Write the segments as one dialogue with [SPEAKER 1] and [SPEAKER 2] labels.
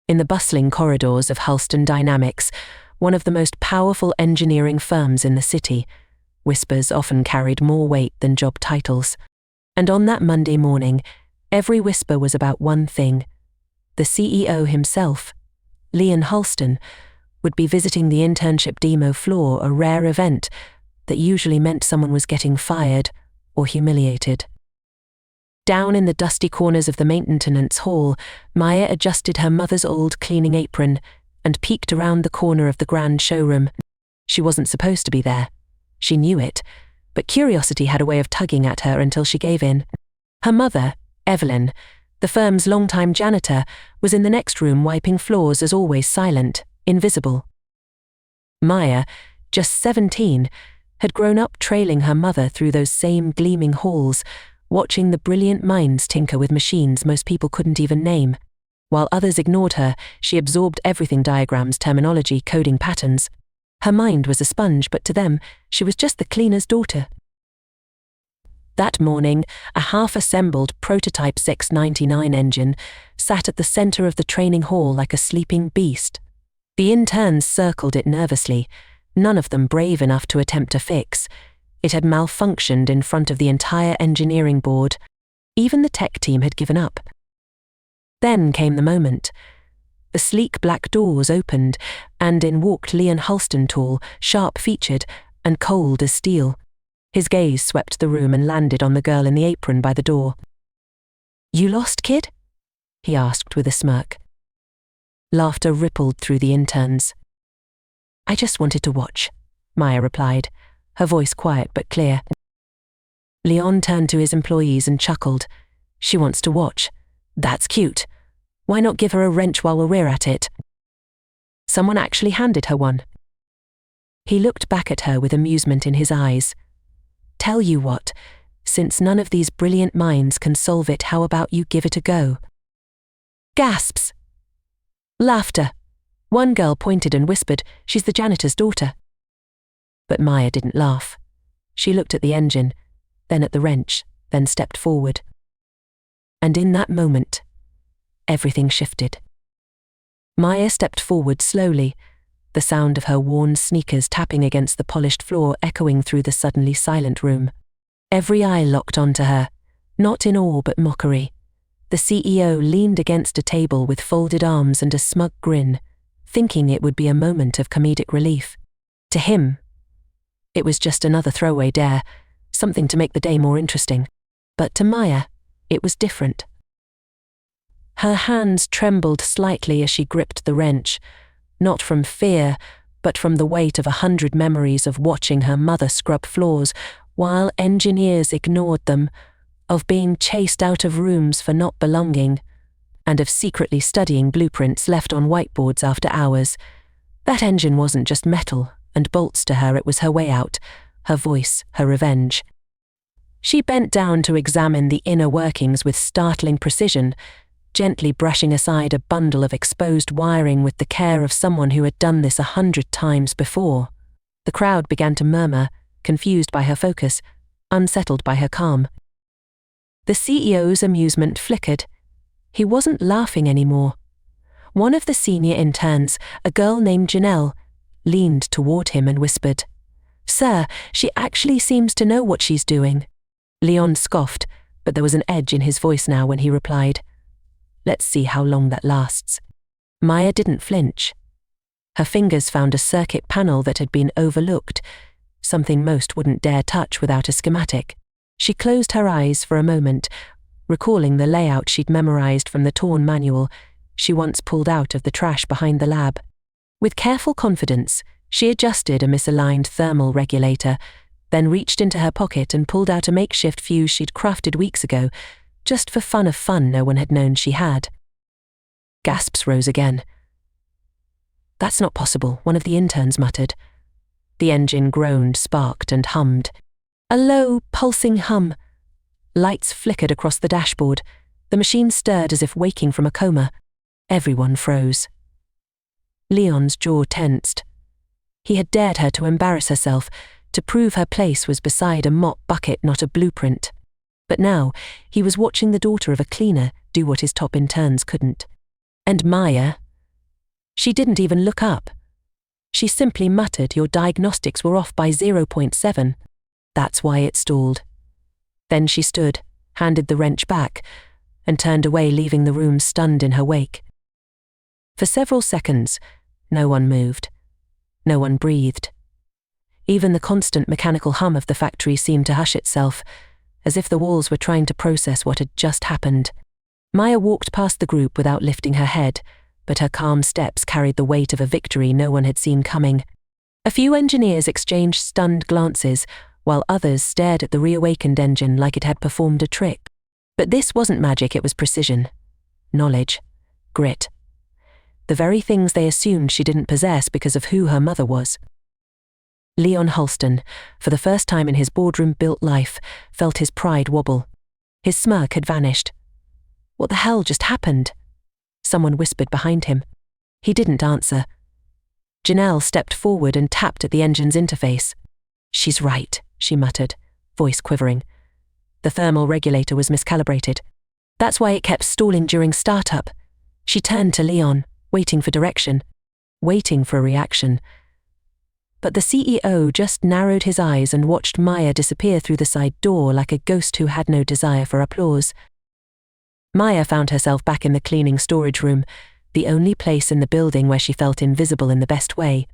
[SPEAKER 1] In the bustling corridors of TWN&x, one of the most powerful engineering firms in the city, whispers often carried more weight than job titles. And on that Monday morning, every whisper was about one thing. The CEO himself, Leon Halston, would be visiting the internship demo floor, a rare event that usually meant someone was getting fired or humiliated. Down in the dusty corners of the maintenance hall, Maya adjusted her mother's old cleaning apron and peeked around the corner of the grand showroom. She wasn't supposed to be there. She knew it, but curiosity had a way of tugging at her until she gave in. Her mother, Evelyn, the firm's longtime janitor, was in the next room wiping floors, as always silent, invisible. Maya, just 17, had grown up trailing her mother through those same gleaming halls, watching the brilliant minds tinker with machines most people couldn't even name. While others ignored her, she absorbed everything: diagrams, terminology, coding patterns. Her mind was a sponge, but to them, she was just the cleaner's daughter. That morning, a half-assembled prototype 699 engine sat at the center of the training hall like a sleeping beast. The interns circled it nervously, none of them brave enough to attempt a fix. It had malfunctioned in front of the entire engineering board. Even the tech team had given up. Then came the moment. The sleek black doors opened, and in walked Leon Halston, tall, sharp-featured, and cold as steel. His gaze swept the room and landed on the girl in the apron by the door. "You lost, kid?" he asked with a smirk. Laughter rippled through the interns. "I just wanted to watch," Maya replied, her voice quiet but clear. Leon turned to his employees and chuckled. "She wants to watch. That's cute. Why not give her a wrench while we're at it?" Someone actually handed her one. He looked back at her with amusement in his eyes. "Tell you what, since none of these brilliant minds can solve it, how about you give it a go?" Gasps. Laughter. One girl pointed and whispered, "She's the janitor's daughter." But Maya didn't laugh. She looked at the engine, then at the wrench, then stepped forward. And in that moment, everything shifted. Maya stepped forward slowly, the sound of her worn sneakers tapping against the polished floor echoing through the suddenly silent room. Every eye locked onto her, not in awe but mockery. The CEO leaned against a table with folded arms and a smug grin, thinking it would be a moment of comedic relief. To him, it was just another throwaway dare, something to make the day more interesting. But to Maya, it was different. Her hands trembled slightly as she gripped the wrench, not from fear, but from the weight of 100 memories of watching her mother scrub floors while engineers ignored them, of being chased out of rooms for not belonging, and of secretly studying blueprints left on whiteboards after hours. That engine wasn't just metal and bolts to her, it was her way out, her voice, her revenge. She bent down to examine the inner workings with startling precision, gently brushing aside a bundle of exposed wiring with the care of someone who had done this 100 times before. The crowd began to murmur, confused by her focus, unsettled by her calm. The CEO's amusement flickered. He wasn't laughing anymore. One of the senior interns, a girl named Janelle, leaned toward him and whispered, "Sir, she actually seems to know what she's doing." Leon scoffed, but there was an edge in his voice now when he replied, "Let's see how long that lasts." Maya didn't flinch. Her fingers found a circuit panel that had been overlooked, something most wouldn't dare touch without a schematic. She closed her eyes for a moment, recalling the layout she'd memorized from the torn manual she once pulled out of the trash behind the lab. With careful confidence, she adjusted a misaligned thermal regulator, then reached into her pocket and pulled out a makeshift fuse she'd crafted weeks ago, just for fun of fun no one had known she had. Gasps rose again. "That's not possible," one of the interns muttered. The engine groaned, sparked, and hummed. A low, pulsing hum. Lights flickered across the dashboard. The machine stirred as if waking from a coma. Everyone froze. Leon's jaw tensed. He had dared her to embarrass herself, to prove her place was beside a mop bucket, not a blueprint. But now, he was watching the daughter of a cleaner do what his top interns couldn't. And Maya, She didn't even look up. She simply muttered, "Your diagnostics were off by 0.7. That's why it stalled." Then she stood, handed the wrench back, and turned away, leaving the room stunned in her wake. For several seconds, no one moved. No one breathed. Even the constant mechanical hum of the factory seemed to hush itself, as if the walls were trying to process what had just happened. Maya walked past the group without lifting her head, but her calm steps carried the weight of a victory no one had seen coming. A few engineers exchanged stunned glances, while others stared at the reawakened engine like it had performed a trick. But this wasn't magic, it was precision. Knowledge. Grit. The very things they assumed she didn't possess because of who her mother was. Leon Halston, for the first time in his boardroom-built life, felt his pride wobble. His smirk had vanished. What the hell just happened? Someone whispered behind him. He didn't answer. Janelle stepped forward and tapped at the engine's interface. "She's right," she muttered, voice quivering. The thermal regulator was miscalibrated. That's why it kept stalling during startup. She turned to Leon, waiting for direction, waiting for a reaction. But the CEO just narrowed his eyes and watched Maya disappear through the side door like a ghost who had no desire for applause. Maya found herself back in the cleaning storage room, the only place in the building where she felt invisible in the best way.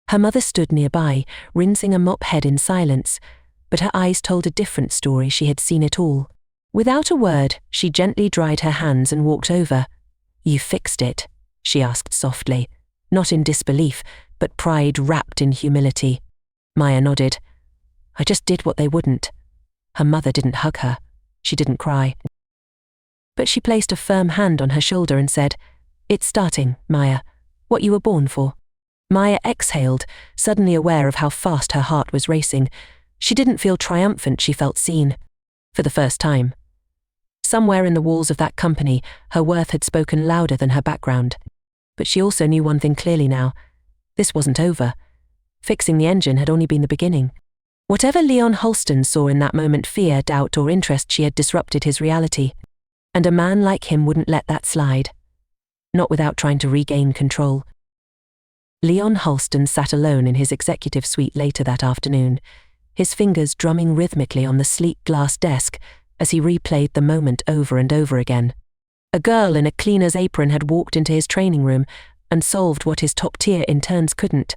[SPEAKER 1] Her mother stood nearby, rinsing a mop head in silence, but her eyes told a different story. She had seen it all. Without a word, she gently dried her hands and walked over. "You fixed it?" she asked softly, not in disbelief, but pride wrapped in humility. Maya nodded. "I just did what they wouldn't." Her mother didn't hug her. She didn't cry. But she placed a firm hand on her shoulder and said, "It's starting, Maya. What you were born for." Maya exhaled, suddenly aware of how fast her heart was racing. She didn't feel triumphant, she felt seen. For the first time. Somewhere in the walls of that company, her worth had spoken louder than her background. But she also knew one thing clearly now. This wasn't over. Fixing the engine had only been the beginning. Whatever Leon Halston saw in that moment, fear, doubt, or interest, she had disrupted his reality. And a man like him wouldn't let that slide. Not without trying to regain control. Leon Halston sat alone in his executive suite later that afternoon, his fingers drumming rhythmically on the sleek glass desk as he replayed the moment over and over again. A girl in a cleaner's apron had walked into his training room and solved what his top-tier interns couldn't.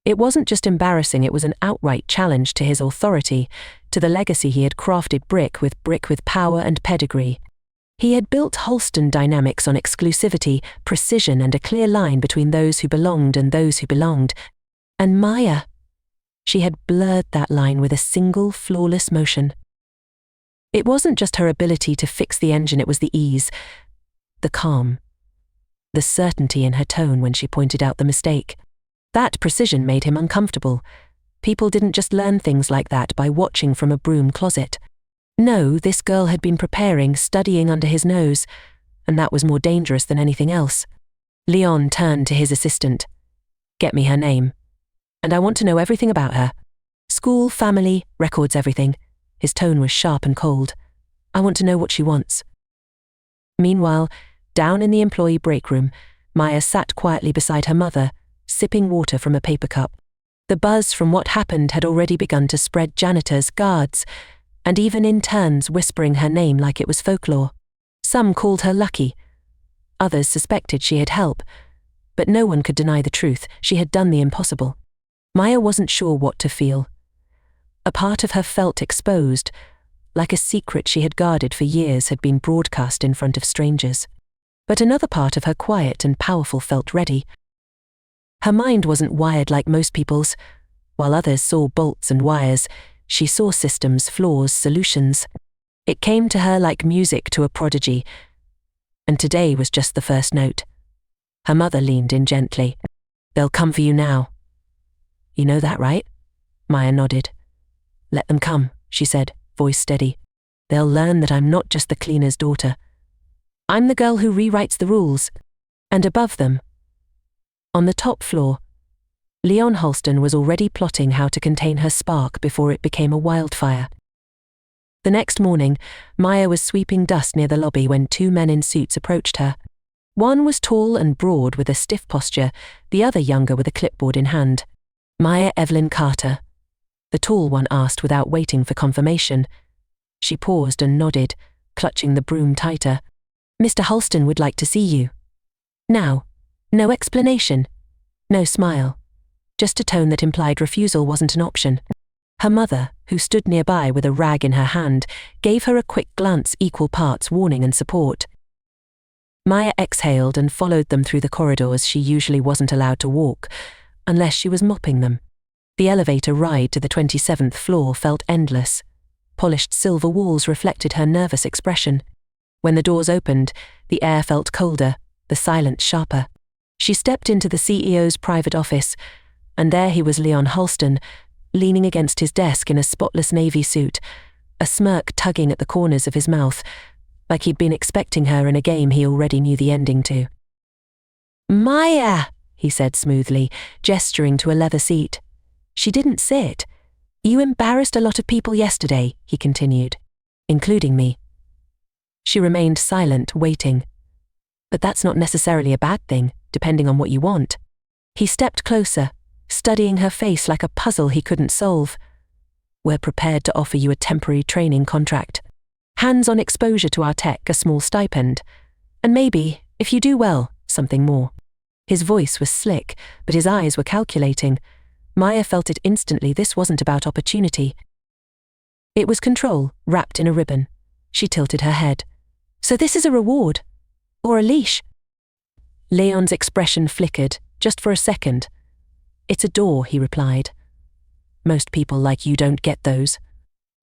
[SPEAKER 1] It wasn't just embarrassing, it was an outright challenge to his authority, to the legacy he had crafted brick with power and pedigree. He had built Halston Dynamics on exclusivity, precision, and a clear line between those who belonged and those who belonged. And Maya, she had blurred that line with a single flawless motion. It wasn't just her ability to fix the engine, it was the ease, the calm, the certainty in her tone when she pointed out the mistake. That precision made him uncomfortable. People didn't just learn things like that by watching from a broom closet. No, this girl had been preparing, studying under his nose, and that was more dangerous than anything else. Leon turned to his assistant. "Get me her name. And I want to know everything about her. School, family, records, everything." His tone was sharp and cold. "I want to know what she wants." Meanwhile, down in the employee break room, Maya sat quietly beside her mother, sipping water from a paper cup. The buzz from what happened had already begun to spread. Janitors, guards, and even interns whispering her name like it was folklore. Some called her lucky. Others suspected she had help, but no one could deny the truth. She had done the impossible. Maya wasn't sure what to feel. A part of her felt exposed, like a secret she had guarded for years had been broadcast in front of strangers. But another part of her, quiet and powerful, felt ready. Her mind wasn't wired like most people's. While others saw bolts and wires, she saw systems, flaws, solutions. It came to her like music to a prodigy. And today was just the first note. Her mother leaned in gently. "They'll come for you now." "You know that, right?" Maya nodded. "Let them come," she said, voice steady. "They'll learn that I'm not just the cleaner's daughter. I'm the girl who rewrites the rules." And above them, on the top floor, Leon Halston was already plotting how to contain her spark before it became a wildfire. The next morning, Maya was sweeping dust near the lobby when two men in suits approached her. One was tall and broad with a stiff posture, the other younger with a clipboard in hand. "Maya Evelyn Carter," the tall one asked without waiting for confirmation. She paused and nodded, clutching the broom tighter. "Mr. Halston would like to see you." Now, no explanation, no smile, just a tone that implied refusal wasn't an option. Her mother, who stood nearby with a rag in her hand, gave her a quick glance, equal parts warning and support. Maya exhaled and followed them through the corridors she usually wasn't allowed to walk, unless she was mopping them. The elevator ride to the 27th floor felt endless. Polished silver walls reflected her nervous expression. When the doors opened, the air felt colder, the silence sharper. She stepped into the CEO's private office, and there he was, Leon Halston, leaning against his desk in a spotless navy suit, a smirk tugging at the corners of his mouth, like he'd been expecting her in a game he already knew the ending to. "Maya," he said smoothly, gesturing to a leather seat. She didn't sit. "You embarrassed a lot of people yesterday," he continued, "including me." She remained silent, waiting. But that's not necessarily a bad thing, depending on what you want. He stepped closer, studying her face like a puzzle he couldn't solve. "We're prepared to offer you a temporary training contract. Hands-on exposure to our tech, a small stipend. And maybe, if you do well, something more." His voice was slick, but his eyes were calculating. Maya felt it instantly. This wasn't about opportunity. It was control, wrapped in a ribbon. She tilted her head. "So this is a reward? Or a leash?" Leon's expression flickered, just for a second. "It's a door," he replied. "Most people like you don't get those."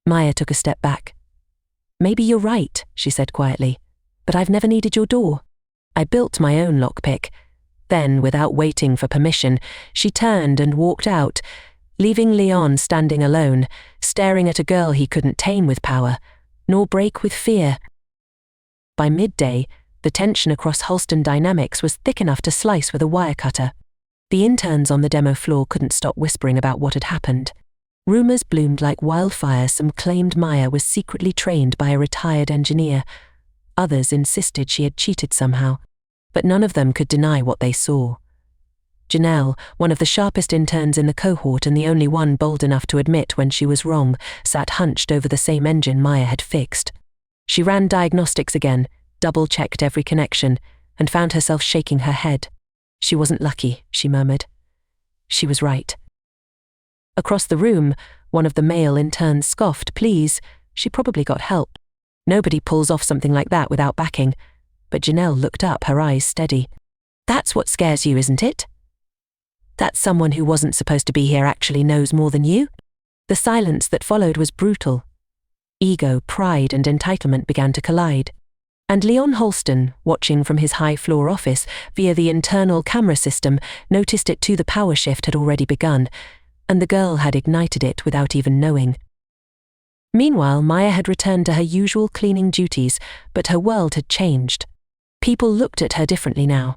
[SPEAKER 1] Maya took a step back. "Maybe you're right," she said quietly, "but I've never needed your door. I built my own lockpick." Then, without waiting for permission, she turned and walked out, leaving Leon standing alone, staring at a girl he couldn't tame with power, nor break with fear. By midday, the tension across Halston Dynamics was thick enough to slice with a wire cutter. The interns on the demo floor couldn't stop whispering about what had happened. Rumors bloomed like wildfire. Some claimed Maya was secretly trained by a retired engineer. Others insisted she had cheated somehow. But none of them could deny what they saw. Janelle, one of the sharpest interns in the cohort and the only one bold enough to admit when she was wrong, sat hunched over the same engine Maya had fixed. She ran diagnostics again, double-checked every connection, and found herself shaking her head. She wasn't lucky, she murmured. She was right. Across the room, one of the male interns scoffed. "Please, she probably got help. Nobody pulls off something like that without backing." But Janelle looked up, her eyes steady. "That's what scares you, isn't it? That someone who wasn't supposed to be here actually knows more than you?" The silence that followed was brutal. Ego, pride, and entitlement began to collide. And Leon Halston, watching from his high-floor office via the internal camera system, noticed it too. The power shift had already begun, and the girl had ignited it without even knowing. Meanwhile, Maya had returned to her usual cleaning duties, but her world had changed. People looked at her differently now.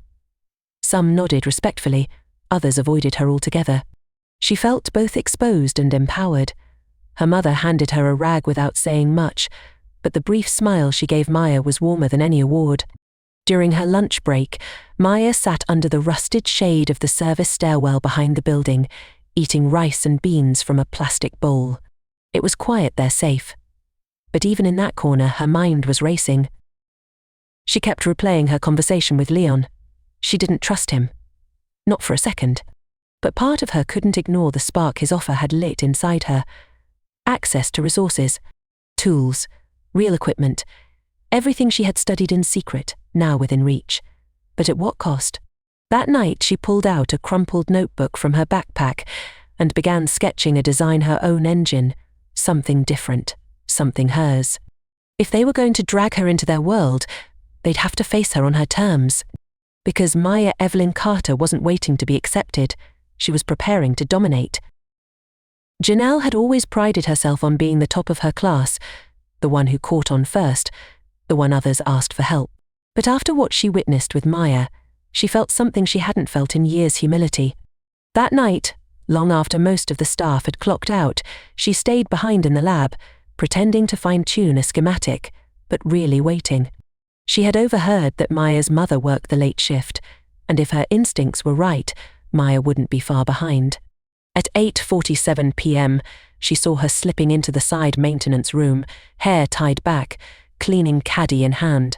[SPEAKER 1] Some nodded respectfully, others avoided her altogether. She felt both exposed and empowered. Her mother handed her a rag without saying much, but the brief smile she gave Maya was warmer than any award. During her lunch break, Maya sat under the rusted shade of the service stairwell behind the building, eating rice and beans from a plastic bowl. It was quiet there, safe. But even in that corner, her mind was racing. She kept replaying her conversation with Leon. She didn't trust him. Not for a second. But part of her couldn't ignore the spark his offer had lit inside her. Access to resources, tools, real equipment, everything she had studied in secret, now within reach. But at what cost? That night she pulled out a crumpled notebook from her backpack and began sketching a design her own engine, something different, something hers. If they were going to drag her into their world, they'd have to face her on her terms. Because Maya Evelyn Carter wasn't waiting to be accepted, she was preparing to dominate. Janelle had always prided herself on being the top of her class, the one who caught on first, the one others asked for help. But after what she witnessed with Maya, she felt something she hadn't felt in years: humility. That night, long after most of the staff had clocked out, she stayed behind in the lab, pretending to fine-tune a schematic, but really waiting. She had overheard that Maya's mother worked the late shift, and if her instincts were right, Maya wouldn't be far behind. At 8:47 p.m., she saw her slipping into the side maintenance room, hair tied back, cleaning caddy in hand.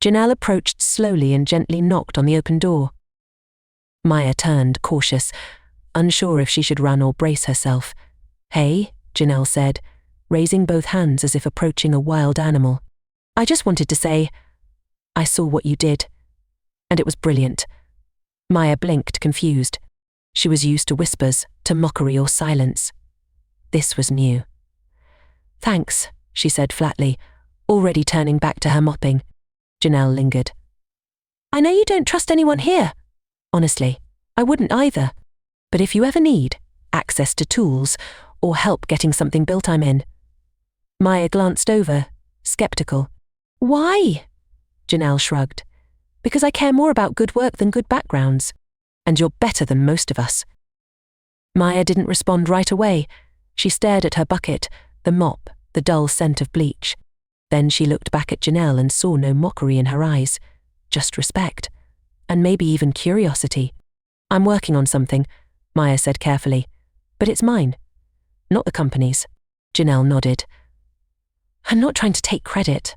[SPEAKER 1] Janelle approached slowly and gently knocked on the open door. Maya turned, cautious, unsure if she should run or brace herself. "Hey," Janelle said, raising both hands as if approaching a wild animal. "I just wanted to say, I saw what you did, and it was brilliant." Maya blinked, confused. She was used to whispers, to mockery or silence. This was new. "Thanks," she said flatly, already turning back to her mopping. Janelle lingered. "I know you don't trust anyone here. Honestly, I wouldn't either. But if you ever need access to tools or help getting something built, I'm in." Maya glanced over, skeptical. "Why?" Janelle shrugged. "Because I care more about good work than good backgrounds. And you're better than most of us." Maya didn't respond right away. She stared at her bucket, the mop, the dull scent of bleach. Then she looked back at Janelle and saw no mockery in her eyes, just respect, and maybe even curiosity. "I'm working on something," Maya said carefully, "but it's mine, not the company's." Janelle nodded. "I'm not trying to take credit.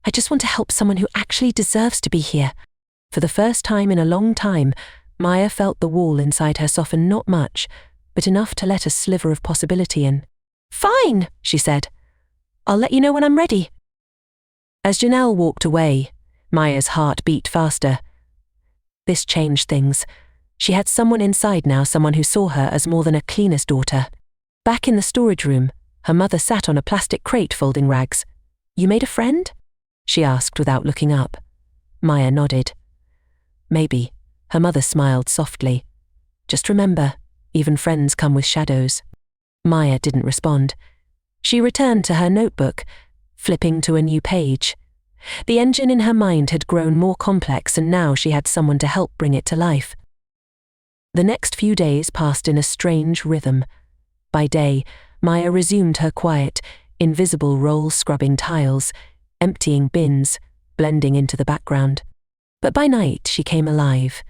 [SPEAKER 1] I just want to help someone who actually deserves to be here." For the first time in a long time, Maya felt the wall inside her soften not much, but enough to let a sliver of possibility in. "Fine," she said. "I'll let you know when I'm ready." As Janelle walked away, Maya's heart beat faster. This changed things. She had someone inside now, someone who saw her as more than a cleaner's daughter. Back in the storage room, her mother sat on a plastic crate folding rags. "You made a friend?" she asked without looking up. Maya nodded. "Maybe." Her mother smiled softly. "Just remember, even friends come with shadows." Maya didn't respond. She returned to her notebook, flipping to a new page. The engine in her mind had grown more complex, and now she had someone to help bring it to life. The next few days passed in a strange rhythm. By day, Maya resumed her quiet, invisible role scrubbing tiles, emptying bins, blending into the background. But by night she came alive.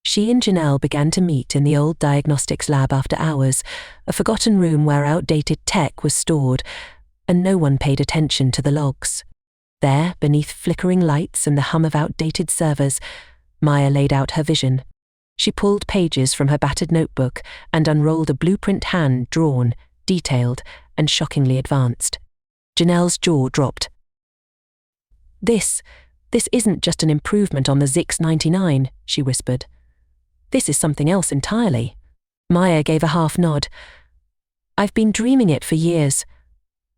[SPEAKER 1] She and Janelle began to meet in the old diagnostics lab after hours, a forgotten room where outdated tech was stored, and no one paid attention to the logs. There, beneath flickering lights and the hum of outdated servers, Maya laid out her vision. She pulled pages from her battered notebook and unrolled a blueprint hand drawn, detailed, and shockingly advanced. Janelle's jaw dropped. This isn't just an improvement on the Zix 99, she whispered. "This is something else entirely." Maya gave a half nod. "I've been dreaming it for years.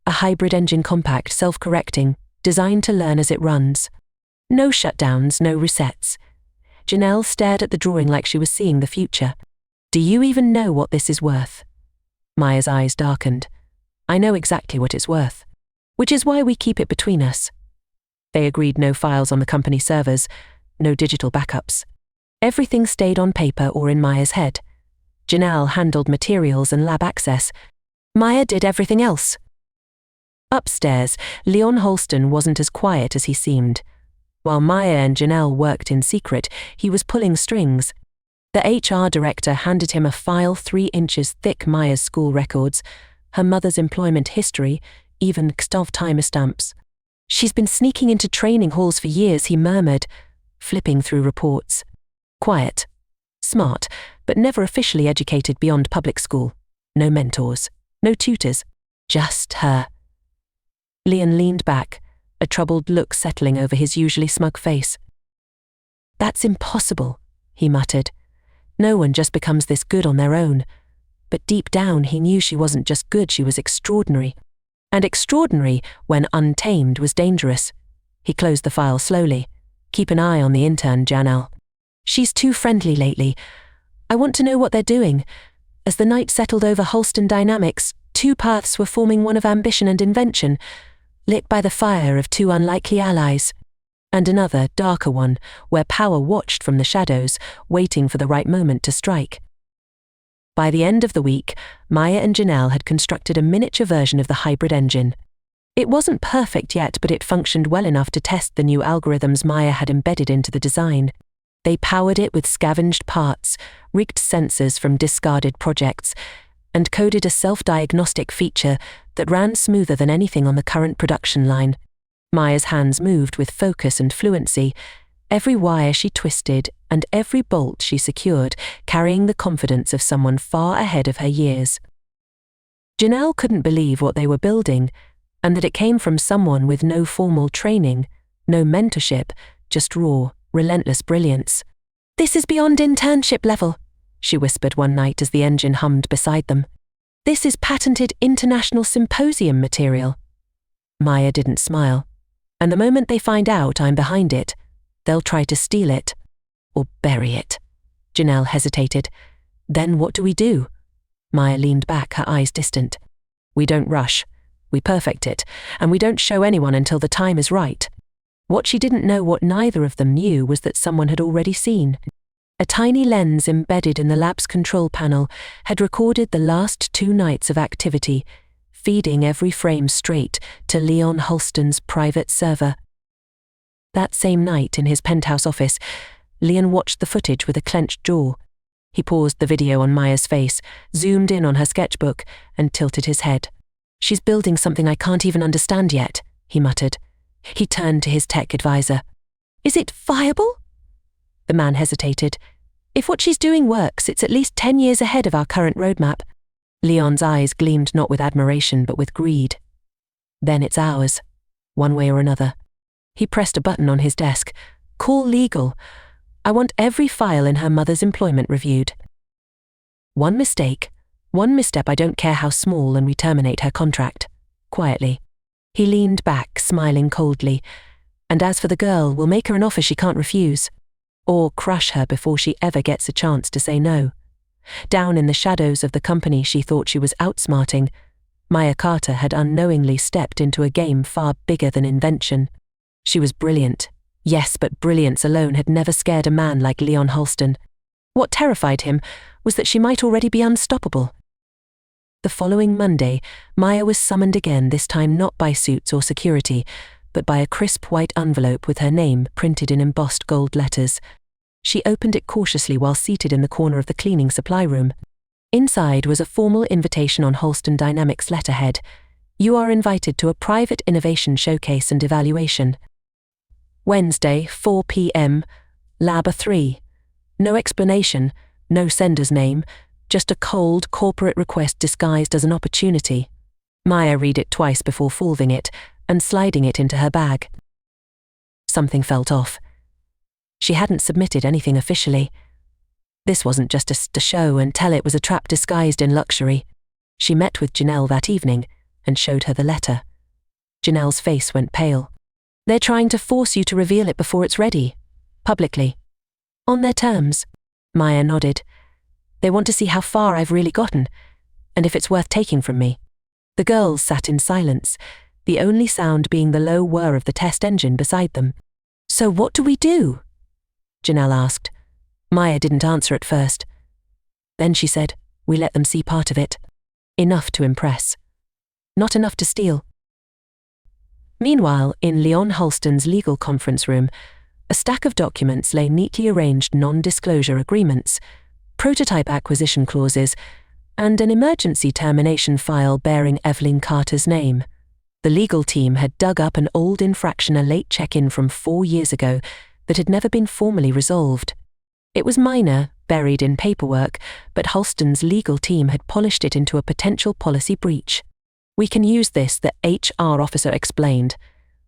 [SPEAKER 1] A hybrid engine, compact, self-correcting, designed to learn as it runs. No shutdowns, no resets." Janelle stared at the drawing like she was seeing the future. "Do you even know what this is worth?" Maya's eyes darkened. "I know exactly what it's worth, which is why we keep it between us." They agreed no files on the company servers, no digital backups. Everything stayed on paper or in Maya's head. Janelle handled materials and lab access. Maya did everything else. Upstairs, Leon Holston wasn't as quiet as he seemed. While Maya and Janelle worked in secret, he was pulling strings. The HR director handed him a file 3 inches thick, Maya's school records, her mother's employment history, even Xtov timestamps. "She's been sneaking into training halls for years," he murmured, flipping through reports. Quiet, smart, but never officially educated beyond public school. No mentors, no tutors, just her. Leon leaned back, a troubled look settling over his usually smug face. "That's impossible," he muttered. "No one just becomes this good on their own." But deep down he knew she wasn't just good, she was extraordinary. And extraordinary, when untamed, was dangerous. He closed the file slowly. "Keep an eye on the intern, Janelle. She's too friendly lately. I want to know what they're doing." As the night settled over Holston Dynamics, 2 paths were forming, one of ambition and invention, lit by the fire of 2 unlikely allies, and another, darker one, where power watched from the shadows, waiting for the right moment to strike. By the end of the week, Maya and Janelle had constructed a miniature version of the hybrid engine. It wasn't perfect yet, but it functioned well enough to test the new algorithms Maya had embedded into the design. They powered it with scavenged parts, rigged sensors from discarded projects, and coded a self-diagnostic feature that ran smoother than anything on the current production line. Maya's hands moved with focus and fluency, every wire she twisted and every bolt she secured, carrying the confidence of someone far ahead of her years. Janelle couldn't believe what they were building, and that it came from someone with no formal training, no mentorship, just raw, relentless brilliance. "This is beyond internship level," she whispered one night as the engine hummed beside them. "This is patented international symposium material." Maya didn't smile. "And the moment they find out I'm behind it, they'll try to steal it. Or bury it." Janelle hesitated. "Then what do we do?" Maya leaned back, her eyes distant. "We don't rush. We perfect it, and we don't show anyone until the time is right." What she didn't know, what neither of them knew, was that someone had already seen. A tiny lens embedded in the lab's control panel had recorded the last 2 nights of activity, feeding every frame straight to Leon Halston's private server. That same night, in his penthouse office, Leon watched the footage with a clenched jaw. He paused the video on Maya's face, zoomed in on her sketchbook, and tilted his head. "She's building something I can't even understand yet," he muttered. He turned to his tech advisor. "Is it viable?" The man hesitated. "If what she's doing works, it's at least 10 years ahead of our current roadmap." Leon's eyes gleamed not with admiration but with greed. "Then it's ours, one way or another." He pressed a button on his desk. "Call legal. I want every file in her mother's employment reviewed. One mistake, one misstep, I don't care how small, and we terminate her contract." Quietly. He leaned back, smiling coldly. "And as for the girl, we'll make her an offer she can't refuse. Or crush her before she ever gets a chance to say no." Down in the shadows of the company she thought she was outsmarting, Maya Carter had unknowingly stepped into a game far bigger than invention. She was brilliant. Yes, but brilliance alone had never scared a man like Leon Halston. What terrified him was that she might already be unstoppable. The following Monday, Maya was summoned again, this time not by suits or security, but by a crisp white envelope with her name printed in embossed gold letters. She opened it cautiously while seated in the corner of the cleaning supply room. Inside was a formal invitation on Halston Dynamics letterhead. "You are invited to a private innovation showcase and evaluation. Wednesday, 4 p.m, Lab 3. No explanation, no sender's name, just a cold corporate request disguised as an opportunity." Maya read it twice before folding it and sliding it into her bag. Something felt off. She hadn't submitted anything officially. This wasn't just a show and tell, it was a trap disguised in luxury. She met with Janelle that evening and showed her the letter. Janelle's face went pale. "They're trying to force you to reveal it before it's ready, publicly." "On their terms." Maya nodded. "They want to see how far I've really gotten, and if it's worth taking from me." The girls sat in silence, the only sound being the low whir of the test engine beside them. "So what do we do?" Janelle asked. Maya didn't answer at first. Then she said, "We let them see part of it. Enough to impress. Not enough to steal." Meanwhile, in Leon Halston's legal conference room, a stack of documents lay neatly arranged, non-disclosure agreements, prototype acquisition clauses, and an emergency termination file bearing Evelyn Carter's name. The legal team had dug up an old infraction, a late check-in from 4 years ago, that had never been formally resolved. It was minor, buried in paperwork, but Halston's legal team had polished it into a potential policy breach. "We can use this," the HR officer explained.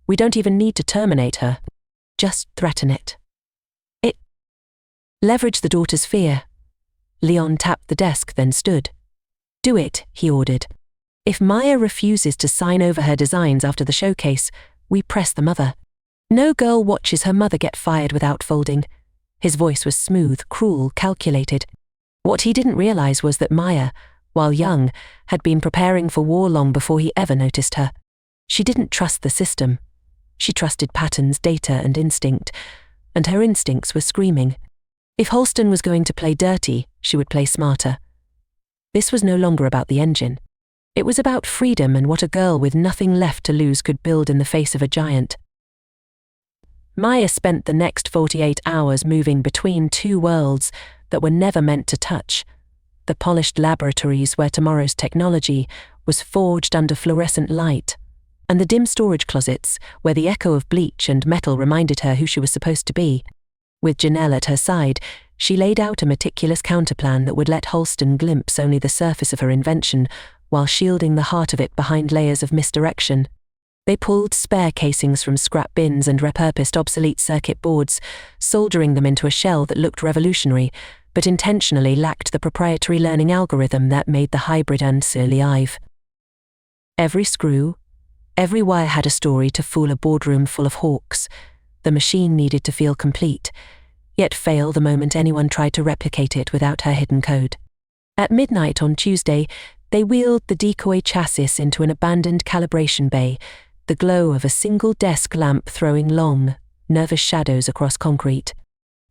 [SPEAKER 1] "We don't even need to terminate her. Just threaten it. Leverage the daughter's fear." Leon tapped the desk, then stood. "Do it," he ordered. "If Maya refuses to sign over her designs after the showcase, we press the mother. No girl watches her mother get fired without folding." His voice was smooth, cruel, calculated. What he didn't realize was that Maya, while young, had been preparing for war long before he ever noticed her. She didn't trust the system. She trusted patterns, data, and instinct, and her instincts were screaming. If Halston was going to play dirty, she would play smarter. This was no longer about the engine. It was about freedom and what a girl with nothing left to lose could build in the face of a giant. Maya spent the next 48 hours moving between two worlds that were never meant to touch. The polished laboratories where tomorrow's technology was forged under fluorescent light, and the dim storage closets where the echo of bleach and metal reminded her who she was supposed to be. With Janelle at her side, she laid out a meticulous counterplan that would let Halston glimpse only the surface of her invention while shielding the heart of it behind layers of misdirection. They pulled spare casings from scrap bins and repurposed obsolete circuit boards, soldering them into a shell that looked revolutionary, but intentionally lacked the proprietary learning algorithm that made the hybrid alive. Every screw, every wire had a story to fool a boardroom full of hawks. The machine needed to feel complete, yet fail the moment anyone tried to replicate it without her hidden code. At midnight on Tuesday, they wheeled the decoy chassis into an abandoned calibration bay, the glow of a single desk lamp throwing long, nervous shadows across concrete.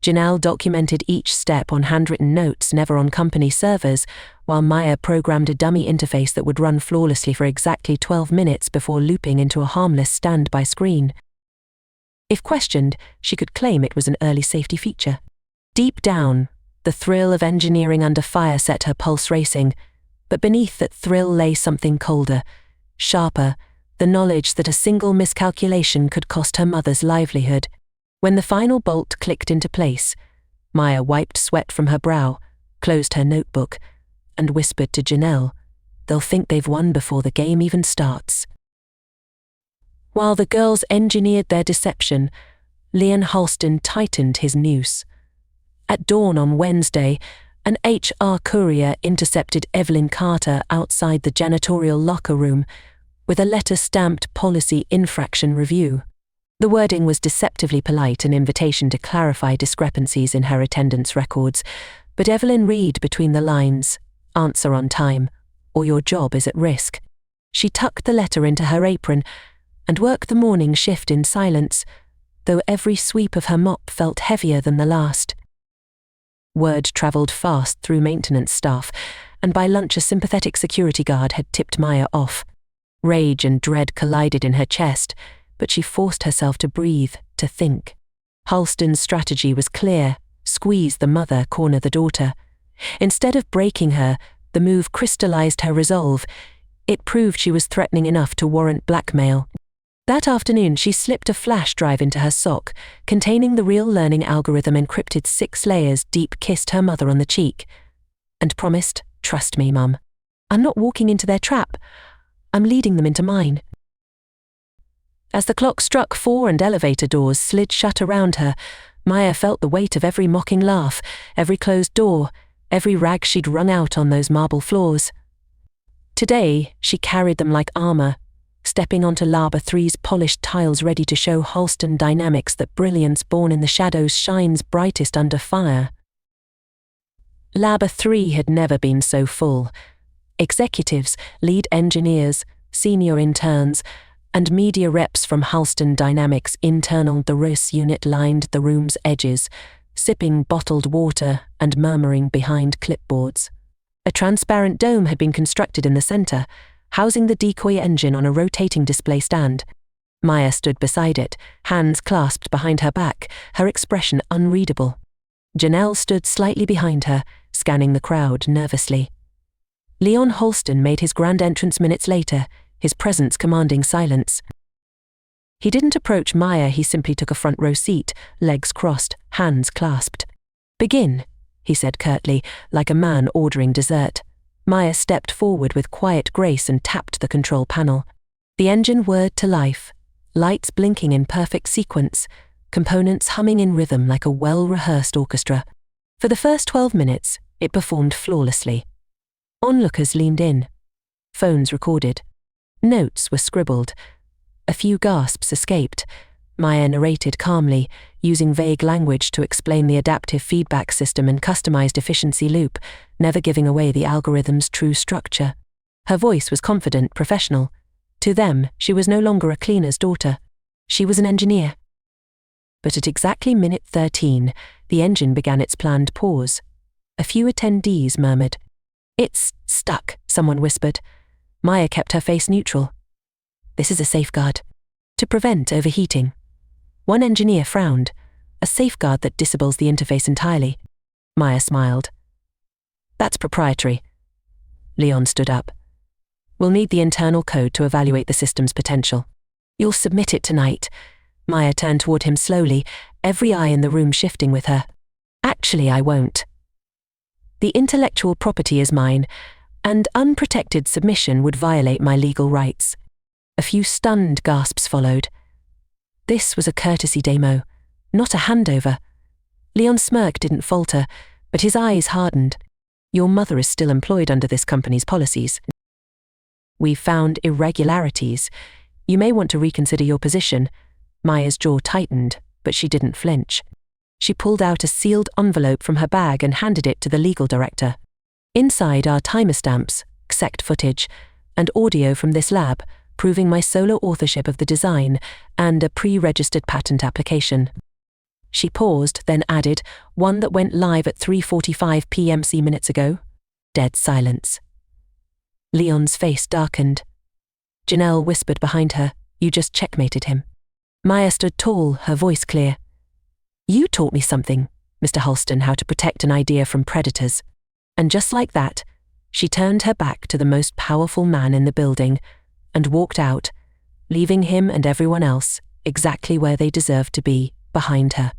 [SPEAKER 1] Janelle documented each step on handwritten notes never on company servers, while Maya programmed a dummy interface that would run flawlessly for exactly 12 minutes before looping into a harmless standby screen. If questioned, she could claim it was an early safety feature. Deep down, the thrill of engineering under fire set her pulse racing, but beneath that thrill lay something colder, sharper, the knowledge that a single miscalculation could cost her mother's livelihood. When the final bolt clicked into place, Maya wiped sweat from her brow, closed her notebook, and whispered to Janelle, "They'll think they've won before the game even starts." While the girls engineered their deception, Leon Halston tightened his noose. At dawn on Wednesday, an HR courier intercepted Evelyn Carter outside the janitorial locker room with a letter stamped policy infraction review. The wording was deceptively polite, an invitation to clarify discrepancies in her attendance records, but Evelyn read between the lines, "Answer on time, or your job is at risk." She tucked the letter into her apron and worked the morning shift in silence, though every sweep of her mop felt heavier than the last. Word travelled fast through maintenance staff, and by lunch a sympathetic security guard had tipped Maya off. Rage and dread collided in her chest, but she forced herself to breathe, to think. Halston's strategy was clear: squeeze the mother, corner the daughter. Instead of breaking her, the move crystallized her resolve. It proved she was threatening enough to warrant blackmail. That afternoon, she slipped a flash drive into her sock, containing the real learning algorithm encrypted 6 layers deep, kissed her mother on the cheek, and promised, "Trust me, Mum. I'm not walking into their trap. I'm leading them into mine." As the clock struck 4 and elevator doors slid shut around her, Maya felt the weight of every mocking laugh, every closed door, every rag she'd wrung out on those marble floors. Today, she carried them like armor, stepping onto Lab 3's polished tiles ready to show Halston Dynamics that brilliance born in the shadows shines brightest under fire. Lab 3 had never been so full. Executives, lead engineers, senior interns, and media reps from Halston Dynamics' internal DeRos unit lined the room's edges, sipping bottled water and murmuring behind clipboards. A transparent dome had been constructed in the center, housing the decoy engine on a rotating display stand. Maya stood beside it, hands clasped behind her back, her expression unreadable. Janelle stood slightly behind her, scanning the crowd nervously. Leon Halston made his grand entrance minutes later, his presence commanding silence. He didn't approach Maya, he simply took a front row seat, legs crossed, hands clasped. "Begin," he said curtly, like a man ordering dessert. Maya stepped forward with quiet grace and tapped the control panel. The engine whirred to life, lights blinking in perfect sequence, components humming in rhythm like a well-rehearsed orchestra. For the first 12 minutes, it performed flawlessly. Onlookers leaned in. Phones recorded. Notes were scribbled. A few gasps escaped. Maya narrated calmly, using vague language to explain the adaptive feedback system and customized efficiency loop, never giving away the algorithm's true structure. Her voice was confident, professional. To them, she was no longer a cleaner's daughter. She was an engineer. But at exactly minute 13, the engine began its planned pause. A few attendees murmured. "It's stuck," someone whispered. Maya kept her face neutral. This is a safeguard. To prevent overheating. One engineer frowned. A safeguard that disables the interface entirely. Maya smiled. That's proprietary. Leon stood up. We'll need the internal code to evaluate the system's potential. You'll submit it tonight. Maya turned toward him slowly, every eye in the room shifting with her. Actually, I won't. The intellectual property is mine, and unprotected submission would violate my legal rights. A few stunned gasps followed. This was a courtesy demo, not a handover. Leon's smirk didn't falter, but his eyes hardened. Your mother is still employed under this company's policies. We've found irregularities. You may want to reconsider your position. Maya's jaw tightened, but she didn't flinch. She pulled out a sealed envelope from her bag and handed it to the legal director. Inside are timer stamps, exec footage, and audio from this lab, proving my solo authorship of the design, and a pre-registered patent application. She paused, then added, one that went live at 3:45 p.m. minutes ago. Dead silence. Leon's face darkened. Janelle whispered behind her, you just checkmated him. Maya stood tall, her voice clear. You taught me something, Mr. Halston, how to protect an idea from predators. And just like that, she turned her back to the most powerful man in the building and walked out, leaving him and everyone else exactly where they deserved to be, behind her.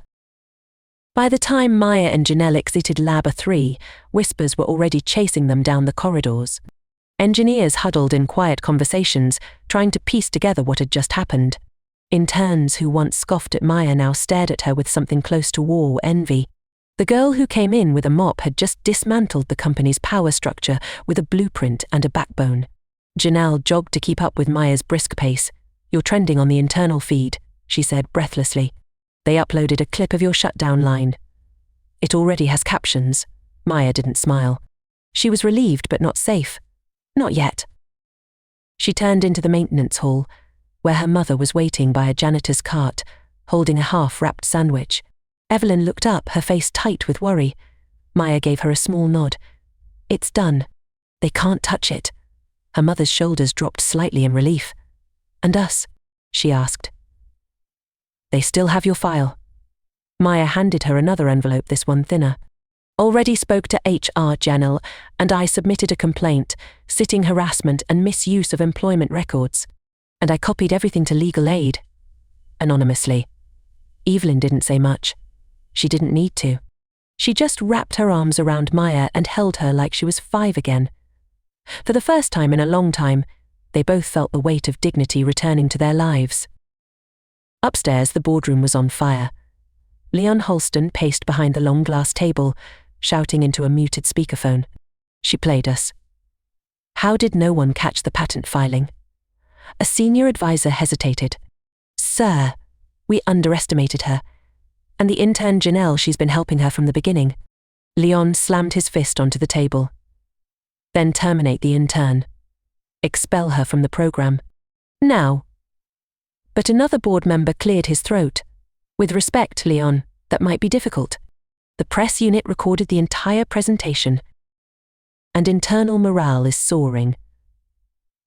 [SPEAKER 1] By the time Maya and Janelle exited Lab 3, whispers were already chasing them down the corridors. Engineers huddled in quiet conversations, trying to piece together what had just happened. Interns who once scoffed at Maya now stared at her with something close to war envy. The girl who came in with a mop had just dismantled the company's power structure with a blueprint and a backbone. Janelle jogged to keep up with Maya's brisk pace. You're trending on the internal feed, she said breathlessly. They uploaded a clip of your shutdown line. It already has captions. Maya didn't smile. She was relieved but not safe. Not yet. She turned into the maintenance hall, where her mother was waiting by a janitor's cart, holding a half-wrapped sandwich. Evelyn looked up, her face tight with worry. Maya gave her a small nod. It's done. They can't touch it. Her mother's shoulders dropped slightly in relief. And us? She asked. They still have your file. Maya handed her another envelope, this one thinner. Already spoke to HR, Janelle, and I submitted a complaint, citing harassment and misuse of employment records. And I copied everything to legal aid. Anonymously. Evelyn didn't say much. She didn't need to. She just wrapped her arms around Maya and held her like she was 5 again. For the first time in a long time, they both felt the weight of dignity returning to their lives. Upstairs, the boardroom was on fire. Leon Halston paced behind the long glass table, shouting into a muted speakerphone. She played us. How did no one catch the patent filing? A senior advisor hesitated. Sir, we underestimated her. And the intern Janelle, she's been helping her from the beginning. Leon slammed his fist onto the table. Then terminate the intern. Expel her from the program. Now. But another board member cleared his throat. With respect, Leon, that might be difficult. The press unit recorded the entire presentation. And internal morale is soaring.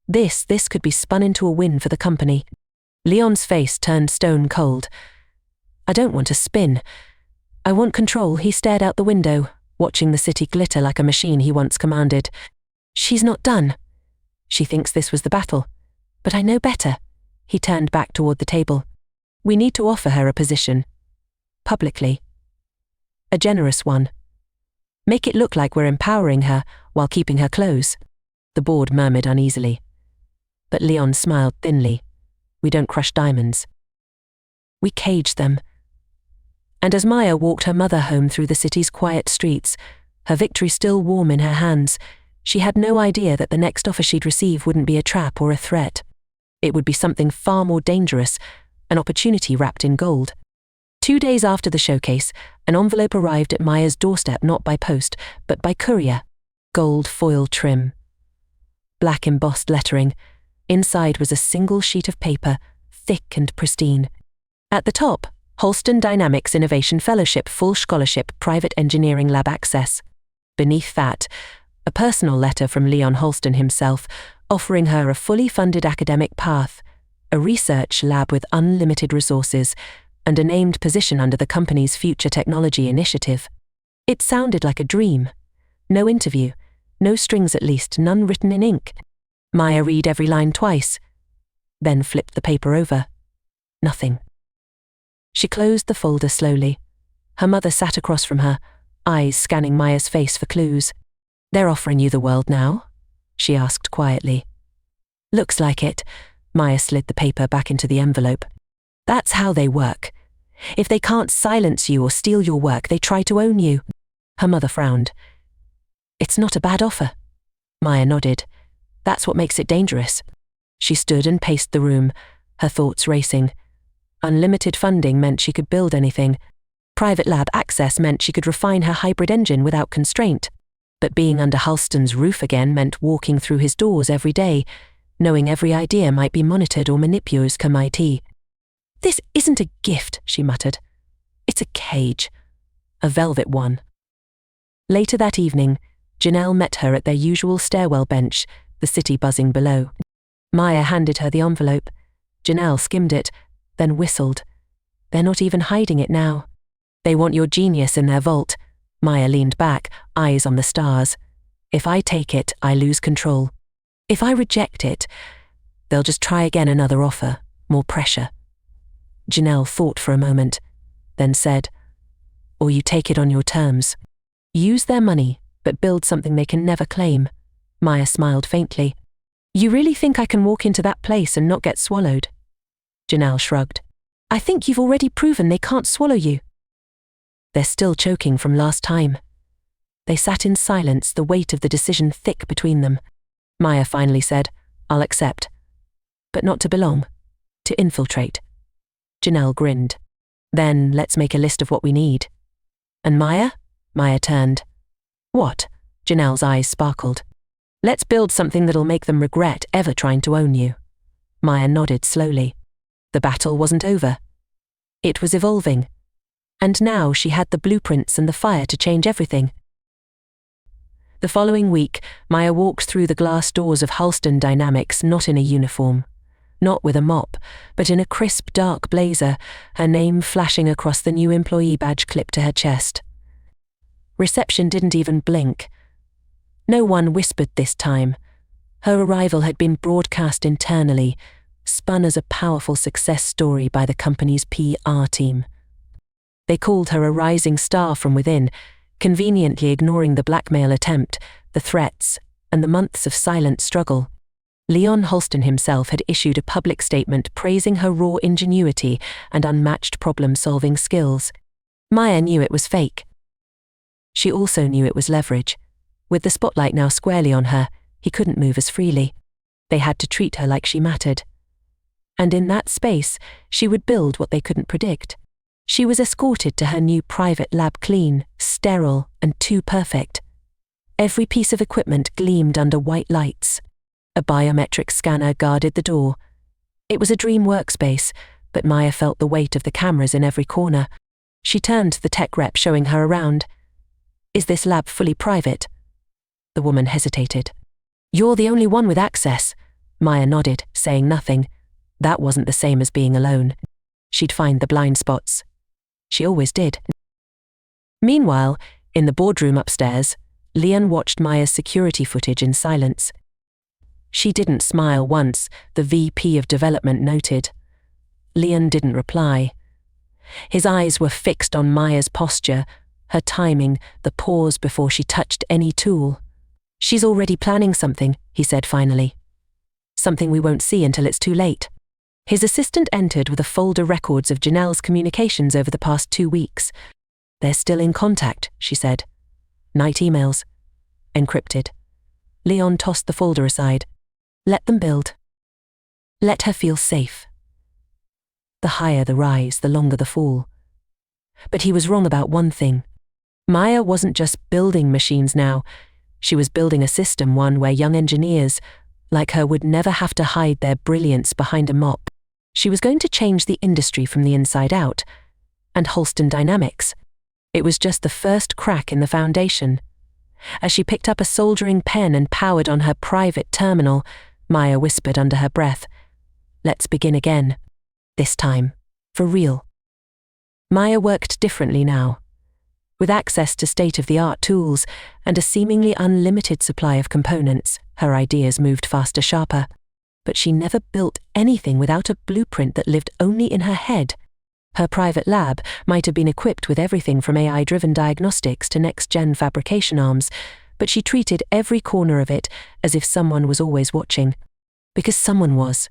[SPEAKER 1] This could be spun into a win for the company. Leon's face turned stone cold. I don't want a spin. I want control. He stared out the window, watching the city glitter like a machine he once commanded. She's not done. She thinks this was the battle. But I know better. He turned back toward the table. We need to offer her a position. Publicly. A generous one. Make it look like we're empowering her while keeping her close. The board murmured uneasily. But Leon smiled thinly. We don't crush diamonds. We cage them. And as Maya walked her mother home through the city's quiet streets, her victory still warm in her hands, she had no idea that the next offer she'd receive wouldn't be a trap or a threat. It would be something far more dangerous, an opportunity wrapped in gold. 2 days after the showcase, an envelope arrived at Maya's doorstep not by post, but by courier. Gold foil trim. Black embossed lettering. Inside was a single sheet of paper, thick and pristine. At the top, Halston Dynamics Innovation Fellowship Full Scholarship Private Engineering Lab Access. Beneath that, A personal letter from Leon Halston himself, offering her a fully funded academic path, a research lab with unlimited resources, and a named position under the company's future technology initiative. It sounded like a dream. No interview, no strings, at least none written in ink. Maya read every line twice, then flipped the paper over. Nothing. She closed the folder slowly. Her mother sat across from her, eyes scanning Maya's face for clues. "They're offering you the world now?" she asked quietly. "Looks like it." Maya slid the paper back into the envelope. "That's how they work. If they can't silence you or steal your work, they try to own you." Her mother frowned. "It's not a bad offer." Maya nodded. "That's what makes it dangerous." She stood and paced the room, her thoughts racing. Unlimited funding meant she could build anything. Private lab access meant she could refine her hybrid engine without constraint. But being under Halston's roof again meant walking through his doors every day, knowing every idea might be monitored or manipulated comme IT. "This isn't a gift," she muttered. "It's a cage. A velvet one." Later that evening, Janelle met her at their usual stairwell bench, the city buzzing below. Maya handed her the envelope. Janelle skimmed it, then whistled. "They're not even hiding it now. They want your genius in their vault." Maya leaned back, eyes on the stars. "If I take it, I lose control. If I reject it, they'll just try again, another offer, more pressure." Janelle thought for a moment, then said, "Or you take it on your terms. Use their money, but build something they can never claim." Maya smiled faintly. "You really think I can walk into that place and not get swallowed?" Janelle shrugged. "I think you've already proven they can't swallow you." "They're still choking from last time." They sat in silence, the weight of the decision thick between them. Maya finally said, "I'll accept. But not to belong. To infiltrate." Janelle grinned. "Then let's make a list of what we need." "And Maya?" Maya turned. "What?" Janelle's eyes sparkled. "Let's build something that'll make them regret ever trying to own you." Maya nodded slowly. The battle wasn't over. It was evolving. And now she had the blueprints and the fire to change everything. The following week, Maya walked through the glass doors of Halston Dynamics not in a uniform, not with a mop, but in a crisp dark blazer, her name flashing across the new employee badge clipped to her chest. Reception didn't even blink. No one whispered this time. Her arrival had been broadcast internally, spun as a powerful success story by the company's PR team. They called her a rising star from within, conveniently ignoring the blackmail attempt, the threats, and the months of silent struggle. Leon Halston himself had issued a public statement praising her raw ingenuity and unmatched problem-solving skills. Maya knew it was fake. She also knew it was leverage. With the spotlight now squarely on her, he couldn't move as freely. They had to treat her like she mattered. And in that space, she would build what they couldn't predict. She was escorted to her new private lab, clean, sterile, and too perfect. Every piece of equipment gleamed under white lights. A biometric scanner guarded the door. It was a dream workspace, but Maya felt the weight of the cameras in every corner. She turned to the tech rep showing her around. "Is this lab fully private?" The woman hesitated. "You're the only one with access." Maya nodded, saying nothing. That wasn't the same as being alone. She'd find the blind spots. She always did. Meanwhile, in the boardroom upstairs, Leon watched Maya's security footage in silence. She didn't smile once, the VP of development noted. Leon didn't reply. His eyes were fixed on Maya's posture, her timing, the pause before she touched any tool. "She's already planning something," he said finally. "Something we won't see until it's too late." His assistant entered with a folder records of Janelle's communications over the past 2 weeks. "They're still in contact," she said. "Night emails. Encrypted." Leon tossed the folder aside. "Let them build. Let her feel safe. The higher the rise, the longer the fall." But he was wrong about one thing. Maya wasn't just building machines now. She was building a system, one where young engineers, like her, would never have to hide their brilliance behind a mop. She was going to change the industry from the inside out. And Halston Dynamics. It was just the first crack in the foundation. As she picked up a soldering pen and powered on her private terminal, Maya whispered under her breath, "Let's begin again. This time, for real." Maya worked differently now. With access to state-of-the-art tools and a seemingly unlimited supply of components, her ideas moved faster, sharper. But she never built anything without a blueprint that lived only in her head. Her private lab might have been equipped with everything from AI-driven diagnostics to next-gen fabrication arms, but she treated every corner of it as if someone was always watching. Because someone was.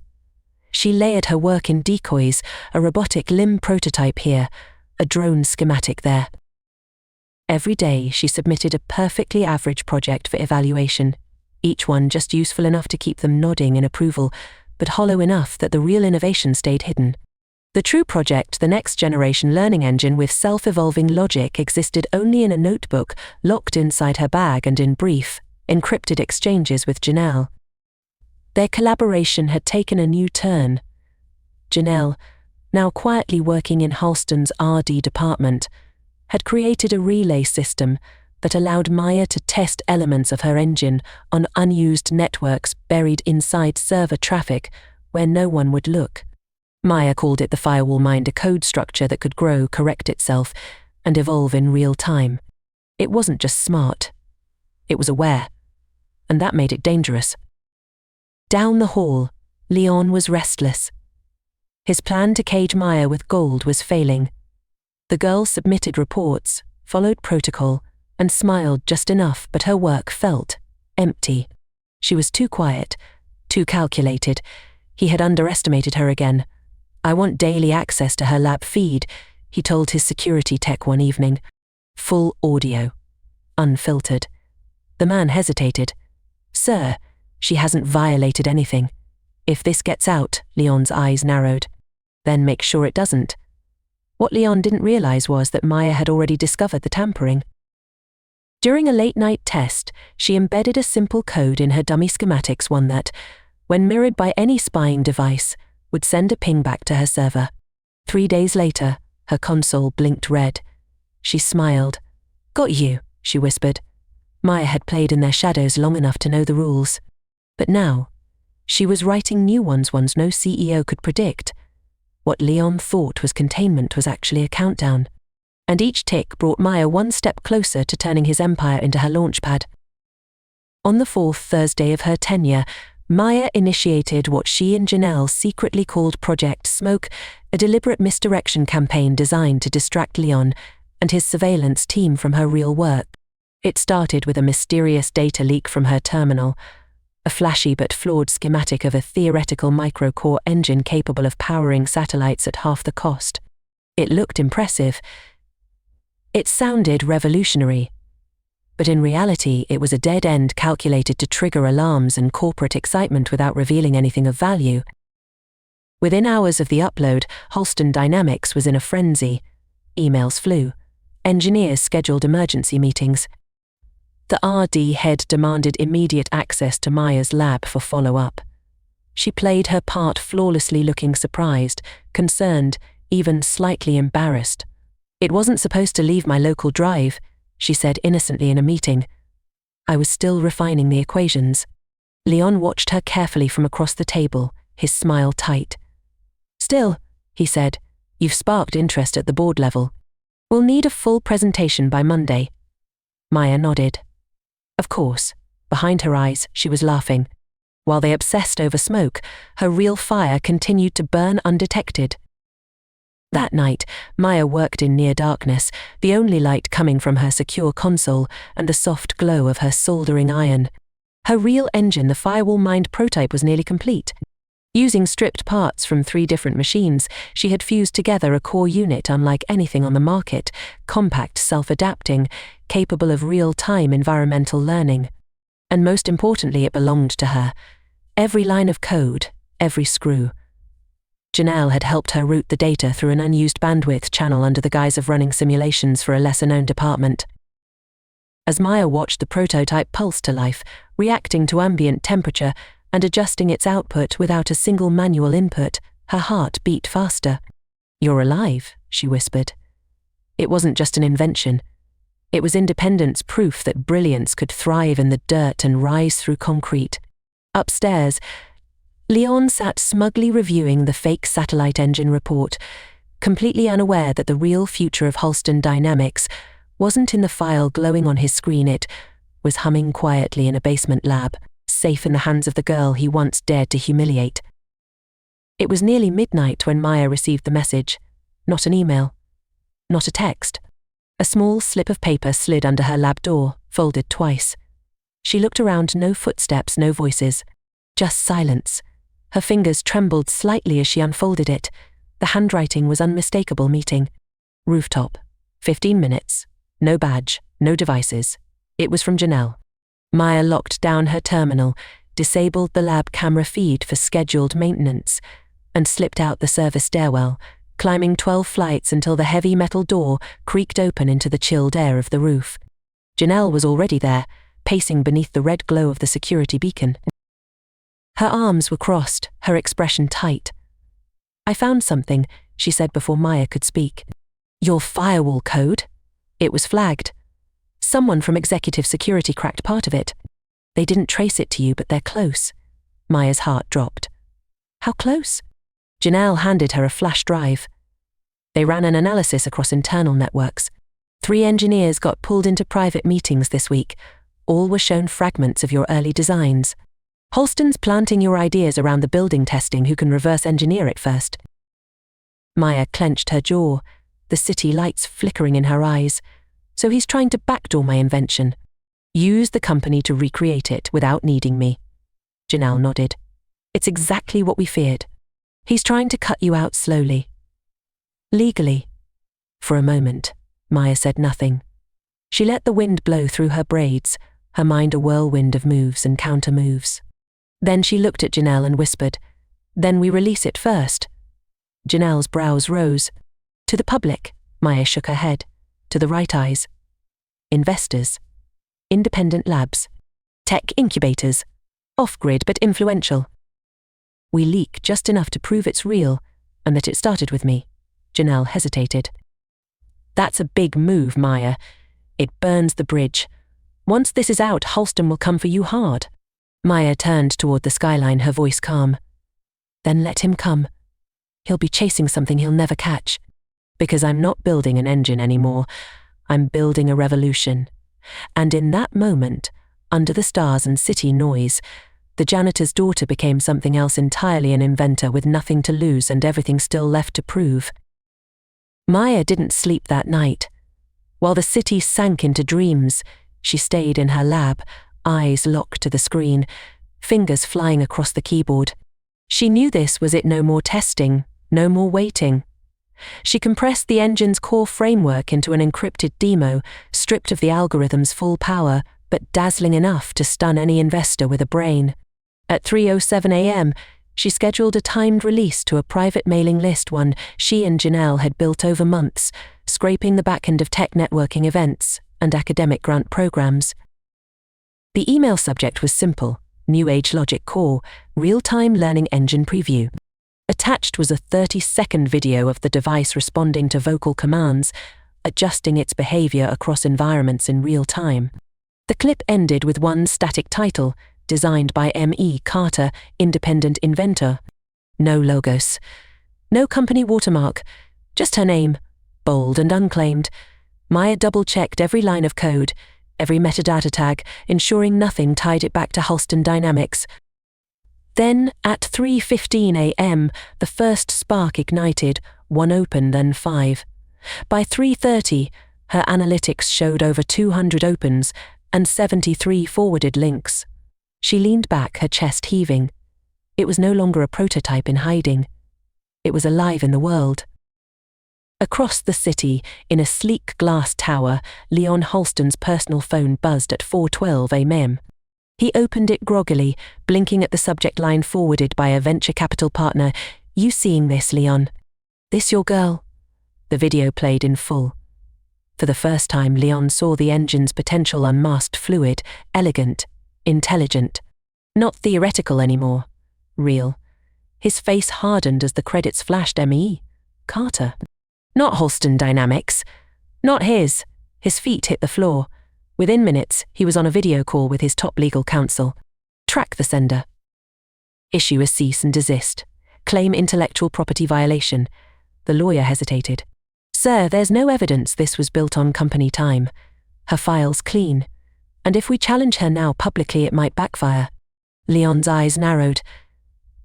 [SPEAKER 1] She layered her work in decoys, a robotic limb prototype here, a drone schematic there. Every day she submitted a perfectly average project for evaluation, each one just useful enough to keep them nodding in approval, but hollow enough that the real innovation stayed hidden. The true project, the next-generation learning engine with self-evolving logic, existed only in a notebook locked inside her bag and in brief, encrypted exchanges with Janelle. Their collaboration had taken a new turn. Janelle, now quietly working in Halston's R&D department, had created a relay system that allowed Maya to test elements of her engine on unused networks buried inside server traffic where no one would look. Maya called it the firewall mind, a code structure that could grow, correct itself, and evolve in real time. It wasn't just smart. It was aware. And that made it dangerous. Down the hall, Leon was restless. His plan to cage Maya with gold was failing. The girl submitted reports, followed protocol, and smiled just enough, but her work felt empty. She was too quiet, too calculated. He had underestimated her again. "I want daily access to her lab feed," he told his security tech one evening. Full audio. Unfiltered. The man hesitated. "Sir, she hasn't violated anything. If this gets out," Leon's eyes narrowed, "then make sure it doesn't." What Leon didn't realize was that Maya had already discovered the tampering. During a late-night test, she embedded a simple code in her dummy schematics, one that, when mirrored by any spying device, would send a ping back to her server. 3 days later, her console blinked red. She smiled. "Got you," she whispered. Maya had played in their shadows long enough to know the rules. But now, she was writing new ones no CEO could predict. What Leon thought was containment was actually a countdown. And each tick brought Maya one step closer to turning his empire into her launchpad. On the 4th Thursday of her tenure, Maya initiated what she and Janelle secretly called Project Smoke, a deliberate misdirection campaign designed to distract Leon and his surveillance team from her real work. It started with a mysterious data leak from her terminal, a flashy but flawed schematic of a theoretical micro-core engine capable of powering satellites at half the cost. It looked impressive. It sounded revolutionary. But in reality, it was a dead end calculated to trigger alarms and corporate excitement without revealing anything of value. Within hours of the upload, Halston Dynamics was in a frenzy. Emails flew. Engineers scheduled emergency meetings. The R&D head demanded immediate access to Maya's lab for follow-up. She played her part flawlessly, looking surprised, concerned, even slightly embarrassed. "It wasn't supposed to leave my local drive," she said innocently in a meeting. "I was still refining the equations." Leon watched her carefully from across the table, his smile tight. "Still," he said, "you've sparked interest at the board level. We'll need a full presentation by Monday." Maya nodded. Of course. Behind her eyes, she was laughing. While they obsessed over smoke, her real fire continued to burn undetected. That night, Maya worked in near darkness, the only light coming from her secure console and the soft glow of her soldering iron. Her real engine, the firewall mind prototype, was nearly complete. Using stripped parts from 3 different machines, she had fused together a core unit unlike anything on the market, compact, self-adapting, capable of real-time environmental learning. And most importantly, it belonged to her. Every line of code, every screw. Janelle had helped her route the data through an unused bandwidth channel under the guise of running simulations for a lesser-known department. As Maya watched the prototype pulse to life, reacting to ambient temperature and adjusting its output without a single manual input, her heart beat faster. "You're alive," she whispered. It wasn't just an invention. It was independence proof that brilliance could thrive in the dirt and rise through concrete. Upstairs, Leon sat smugly reviewing the fake satellite engine report, completely unaware that the real future of Halston Dynamics wasn't in the file glowing on his screen. It was humming quietly in a basement lab, safe in the hands of the girl he once dared to humiliate. It was nearly midnight when Maya received the message. Not an email. Not a text. A small slip of paper slid under her lab door, folded twice. She looked around, no footsteps, no voices. Just silence. Her fingers trembled slightly as she unfolded it. The handwriting was unmistakable. Meeting. Rooftop. 15 minutes. No badge, no devices. It was from Janelle. Maya locked down her terminal, disabled the lab camera feed for scheduled maintenance, and slipped out the service stairwell, climbing 12 flights until the heavy metal door creaked open into the chilled air of the roof. Janelle was already there, pacing beneath the red glow of the security beacon. Her arms were crossed, her expression tight. "I found something," she said before Maya could speak. "Your firewall code." It was flagged. Someone from executive security cracked part of it. They didn't trace it to you, but they're close. Maya's heart dropped. How close? Janelle handed her a flash drive. They ran an analysis across internal networks. 3 engineers got pulled into private meetings this week. All were shown fragments of your early designs. Halston's planting your ideas around the building, testing who can reverse engineer it first. Maya clenched her jaw, the city lights flickering in her eyes. So he's trying to backdoor my invention. Use the company to recreate it without needing me. Janelle nodded. It's exactly what we feared. He's trying to cut you out slowly. Legally. For a moment, Maya said nothing. She let the wind blow through her braids, her mind a whirlwind of moves and counter-moves. Then she looked at Janelle and whispered, "Then we release it first." Janelle's brows rose. "To the public," Maya shook her head. "To the right eyes. Investors. Independent labs. Tech incubators. Off-grid but influential. We leak just enough to prove it's real and that it started with me." Janelle hesitated. "That's a big move, Maya. It burns the bridge. Once this is out, Halston will come for you hard." Maya turned toward the skyline, her voice calm. "Then let him come. He'll be chasing something he'll never catch. Because I'm not building an engine anymore. I'm building a revolution." And in that moment, under the stars and city noise, the janitor's daughter became something else entirely, an inventor with nothing to lose and everything still left to prove. Maya didn't sleep that night. While the city sank into dreams, she stayed in her lab, eyes locked to the screen, fingers flying across the keyboard. She knew this was it. No more testing, no more waiting. She compressed the engine's core framework into an encrypted demo, stripped of the algorithm's full power, but dazzling enough to stun any investor with a brain. At 3:07 a.m., she scheduled a timed release to a private mailing list, one she and Janelle had built over months, scraping the back end of tech networking events and academic grant programs. The email subject was simple: New Age Logic Core, Real-Time Learning Engine Preview. Attached was a 30-second video of the device responding to vocal commands, adjusting its behavior across environments in real time. The clip ended with one static title, designed by M.E. Carter, independent inventor. No logos. No company watermark. Just her name, bold and unclaimed. Maya double-checked every line of code, every metadata tag, ensuring nothing tied it back to Halston Dynamics. Then, at 3:15 a.m., the first spark ignited, 1 open, then 5. By 3:30, her analytics showed over 200 opens and 73 forwarded links. She leaned back, her chest heaving. It was no longer a prototype in hiding. It was alive in the world. Across the city, in a sleek glass tower, Leon Halston's personal phone buzzed at 4:12 a.m. He opened it groggily, blinking at the subject line forwarded by a venture capital partner. "You seeing this, Leon? This your girl?" The video played in full. For the first time, Leon saw the engine's potential unmasked, fluid, elegant, intelligent. Not theoretical anymore. Real. His face hardened as the credits flashed. M.E. Carter. Not Halston Dynamics. Not his. His feet hit the floor. Within minutes, he was on a video call with his top legal counsel. Track the sender. Issue a cease and desist. Claim intellectual property violation. The lawyer hesitated. Sir, there's no evidence this was built on company time. Her file's clean. And if we challenge her now publicly, it might backfire. Leon's eyes narrowed.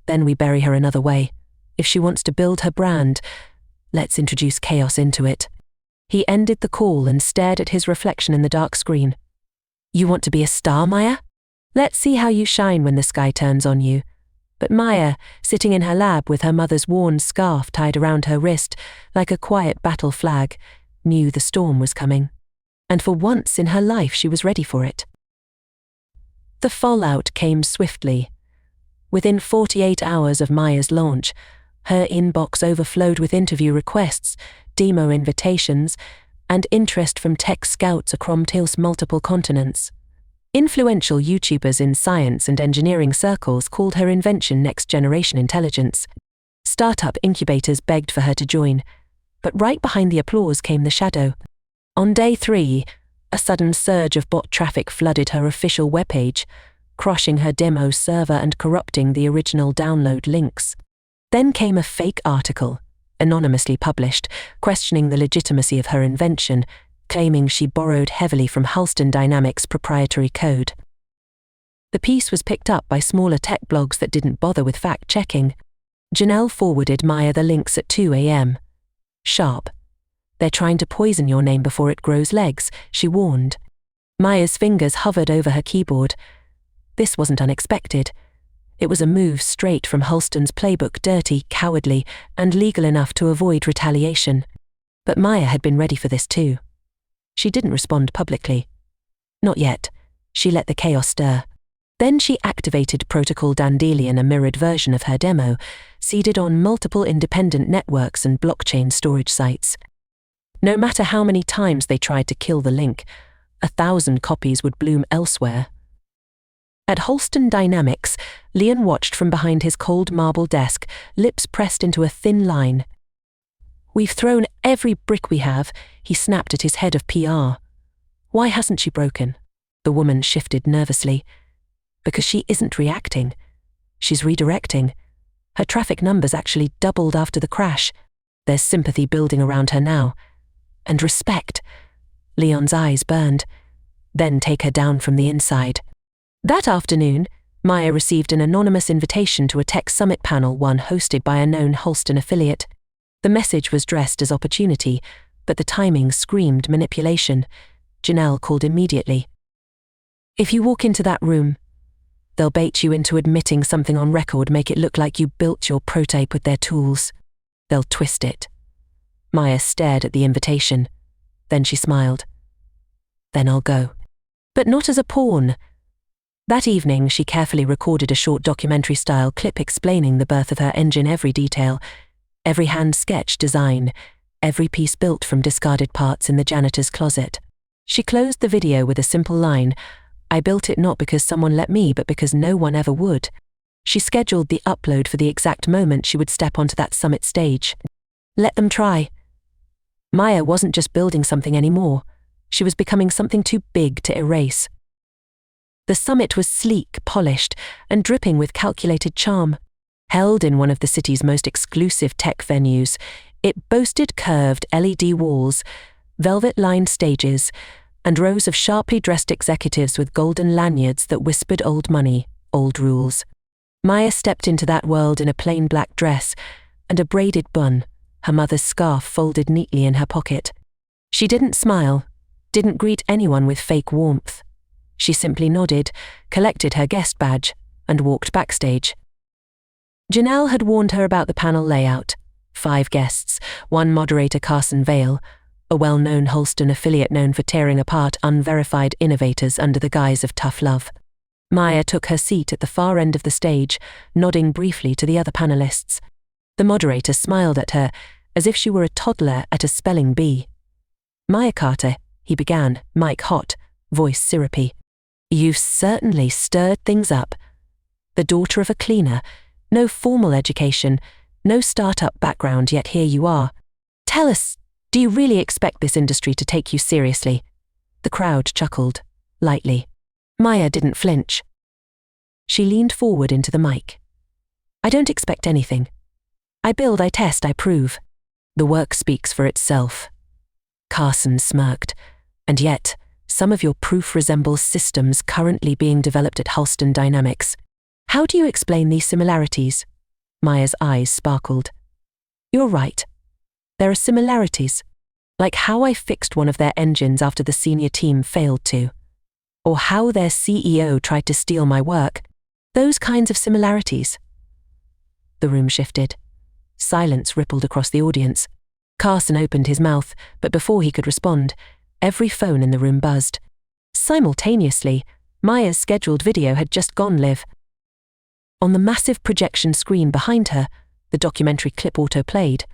[SPEAKER 1] Then we bury her another way. If she wants to build her brand, let's introduce chaos into it. He ended the call and stared at his reflection in the dark screen. You want to be a star, Maya? Let's see how you shine when the sky turns on you. But Maya, sitting in her lab with her mother's worn scarf tied around her wrist, like a quiet battle flag, knew the storm was coming. And for once in her life she was ready for it. The fallout came swiftly. Within 48 hours of Maya's launch, her inbox overflowed with interview requests, demo invitations, and interest from tech scouts across multiple continents. Influential YouTubers in science and engineering circles called her invention next-generation intelligence. Startup incubators begged for her to join, but right behind the applause came the shadow. On day 3, a sudden surge of bot traffic flooded her official webpage, crushing her demo server and corrupting the original download links. Then came a fake article, anonymously published, questioning the legitimacy of her invention, claiming she borrowed heavily from Dynamics' proprietary code. The piece was picked up by smaller tech blogs that didn't bother with fact-checking. Janelle forwarded Maya the links at 2 a.m. Sharp. They're trying to poison your name before it grows legs, she warned. Maya's fingers hovered over her keyboard. This wasn't unexpected. It was a move straight from Halston's playbook, dirty, cowardly, and legal enough to avoid retaliation. But Maya had been ready for this too. She didn't respond publicly. Not yet. She let the chaos stir. Then she activated Protocol Dandelion, a mirrored version of her demo, seeded on multiple independent networks and blockchain storage sites. No matter how many times they tried to kill the link, 1,000 copies would bloom elsewhere. At Dynamics, Leon watched from behind his cold marble desk, lips pressed into a thin line. We've thrown every brick we have, he snapped at his head of PR. Why hasn't she broken? The woman shifted nervously. Because she isn't reacting. She's redirecting. Her traffic numbers actually doubled after the crash. There's sympathy building around her now. And respect. Leon's eyes burned. Then take her down from the inside. That afternoon, Maya received an anonymous invitation to a tech summit panel, one hosted by a known Halston affiliate. The message was dressed as opportunity, but the timing screamed manipulation. Janelle called immediately. If you walk into that room, they'll bait you into admitting something on record, make it look like you built your prototype with their tools. They'll twist it. Maya stared at the invitation. Then she smiled. Then I'll go. But not as a pawn. That evening, she carefully recorded a short documentary-style clip explaining the birth of her engine, every detail, every hand-sketched design, every piece built from discarded parts in the janitor's closet. She closed the video with a simple line, I built it not because someone let me, but because no one ever would. She scheduled the upload for the exact moment she would step onto that summit stage. Let them try. Maya wasn't just building something anymore. She was becoming something too big to erase. The summit was sleek, polished, and dripping with calculated charm. Held in one of the city's most exclusive tech venues, it boasted curved LED walls, velvet-lined stages, and rows of sharply dressed executives with golden lanyards that whispered old money, old rules. Maya stepped into that world in a plain black dress and a braided bun, her mother's scarf folded neatly in her pocket. She didn't smile, didn't greet anyone with fake warmth. She simply nodded, collected her guest badge, and walked backstage. Janelle had warned her about the panel layout. 5 guests, 1 moderator, Carson Vale, a well-known Halston affiliate known for tearing apart unverified innovators under the guise of tough love. Maya took her seat at the far end of the stage, nodding briefly to the other panelists. The moderator smiled at her, as if she were a toddler at a spelling bee. Maya Carter, he began, mic hot, voice syrupy. You've certainly stirred things up. The daughter of a cleaner, no formal education, no startup background, yet here you are. Tell us, do you really expect this industry to take you seriously? The crowd chuckled, lightly. Maya didn't flinch. She leaned forward into the mic. I don't expect anything. I build, I test, I prove. The work speaks for itself. Carson smirked. And yet, some of your proof resembles systems currently being developed at Halston Dynamics. How do you explain these similarities? Maya's eyes sparkled. You're right. There are similarities. Like how I fixed one of their engines after the senior team failed to. Or how their CEO tried to steal my work. Those kinds of similarities. The room shifted. Silence rippled across the audience. Carson opened his mouth, but before he could respond, every phone in the room buzzed. Simultaneously, Maya's scheduled video had just gone live. On the massive projection screen behind her, the documentary clip auto-played.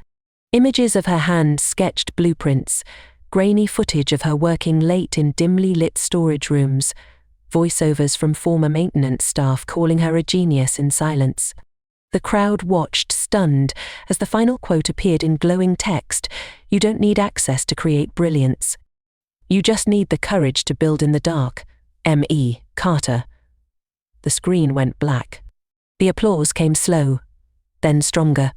[SPEAKER 1] Images of her hand-sketched blueprints, grainy footage of her working late in dimly lit storage rooms, voiceovers from former maintenance staff calling her a genius in silence. The crowd watched, stunned, as the final quote appeared in glowing text, "You don't need access to create brilliance. You just need the courage to build in the dark. M.E. Carter." The screen went black. The applause came slow, then stronger.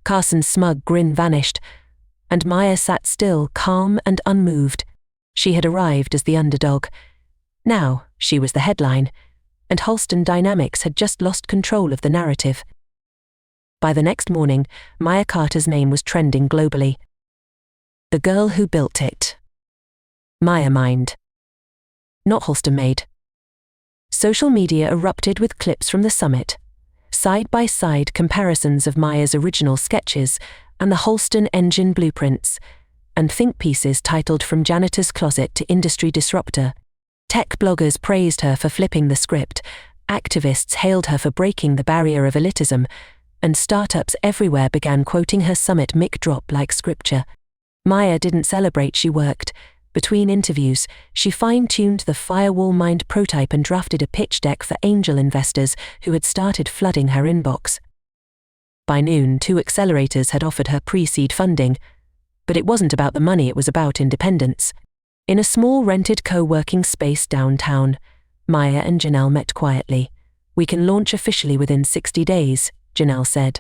[SPEAKER 1] Carson's smug grin vanished, and Maya sat still, calm and unmoved. She had arrived as the underdog. Now she was the headline, and Halston Dynamics had just lost control of the narrative. By the next morning, Maya Carter's name was trending globally. The girl who built it. Maya mined. Not Halston made. Social media erupted with clips from the summit, side-by-side comparisons of Maya's original sketches and the Halston engine blueprints, and think pieces titled From Janitor's Closet to Industry Disruptor. Tech bloggers praised her for flipping the script, activists hailed her for breaking the barrier of elitism, and startups everywhere began quoting her summit mic drop like scripture. Maya didn't celebrate, she worked. Between interviews, she fine-tuned the Firewall Mind prototype and drafted a pitch deck for angel investors who had started flooding her inbox. By noon, 2 accelerators had offered her pre-seed funding, but it wasn't about the money, it was about independence. In a small rented co-working space downtown, Maya and Janelle met quietly. "We can launch officially within 60 days, Janelle said.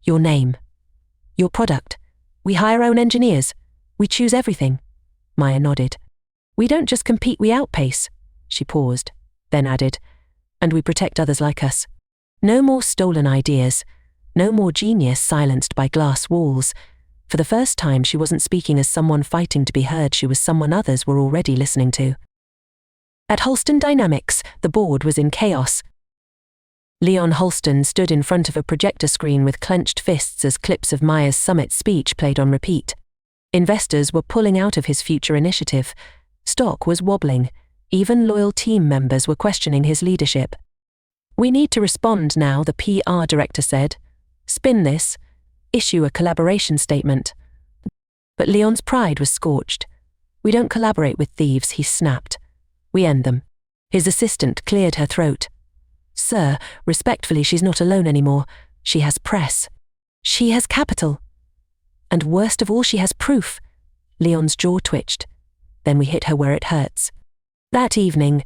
[SPEAKER 1] "Your name. Your product. We hire our own engineers. We choose everything." Maya nodded. "We don't just compete, we outpace." She paused, then added, "And we protect others like us. No more stolen ideas. No more genius silenced by glass walls." For the first time, she wasn't speaking as someone fighting to be heard, she was someone others were already listening to. At Halston Dynamics, the board was in chaos. Leon Halston stood in front of a projector screen with clenched fists as clips of Maya's summit speech played on repeat. Investors were pulling out of his future initiative. Stock was wobbling. Even loyal team members were questioning his leadership. "We need to respond now," the PR director said. "Spin this. Issue a collaboration statement." But Leon's pride was scorched. "We don't collaborate with thieves," he snapped. "We end them." His assistant cleared her throat. "Sir, respectfully, she's not alone anymore. She has press. She has capital. And worst of all, she has proof." Leon's jaw twitched. "Then we hit her where it hurts." That evening,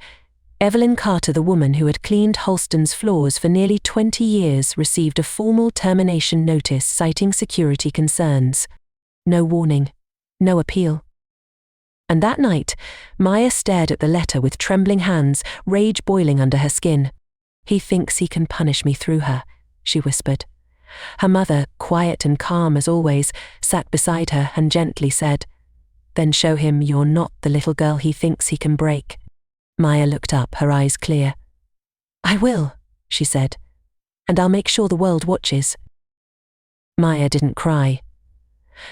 [SPEAKER 1] Evelyn Carter, the woman who had cleaned Halston's floors for nearly 20 years, received a formal termination notice citing security concerns. No warning, no appeal. And that night, Maya stared at the letter with trembling hands, rage boiling under her skin. "He thinks he can punish me through her," she whispered. Her mother, quiet and calm as always, sat beside her and gently said, "Then show him you're not the little girl he thinks he can break." Maya looked up, her eyes clear. "I will," she said, "and I'll make sure the world watches." Maya didn't cry.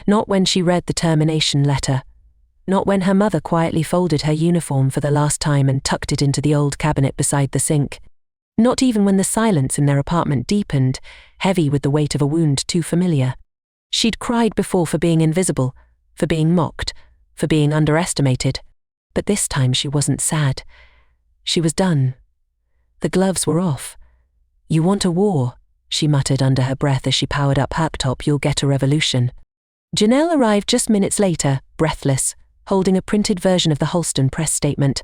[SPEAKER 1] Not when she read the termination letter. Not when her mother quietly folded her uniform for the last time and tucked it into the old cabinet beside the sink. Not even when the silence in their apartment deepened, heavy with the weight of a wound too familiar. She'd cried before for being invisible, for being mocked, for being underestimated. But this time she wasn't sad. She was done. The gloves were off. "You want a war," she muttered under her breath as she powered up laptop, "you'll get a revolution." Janelle arrived just minutes later, breathless, holding a printed version of the Halston press statement.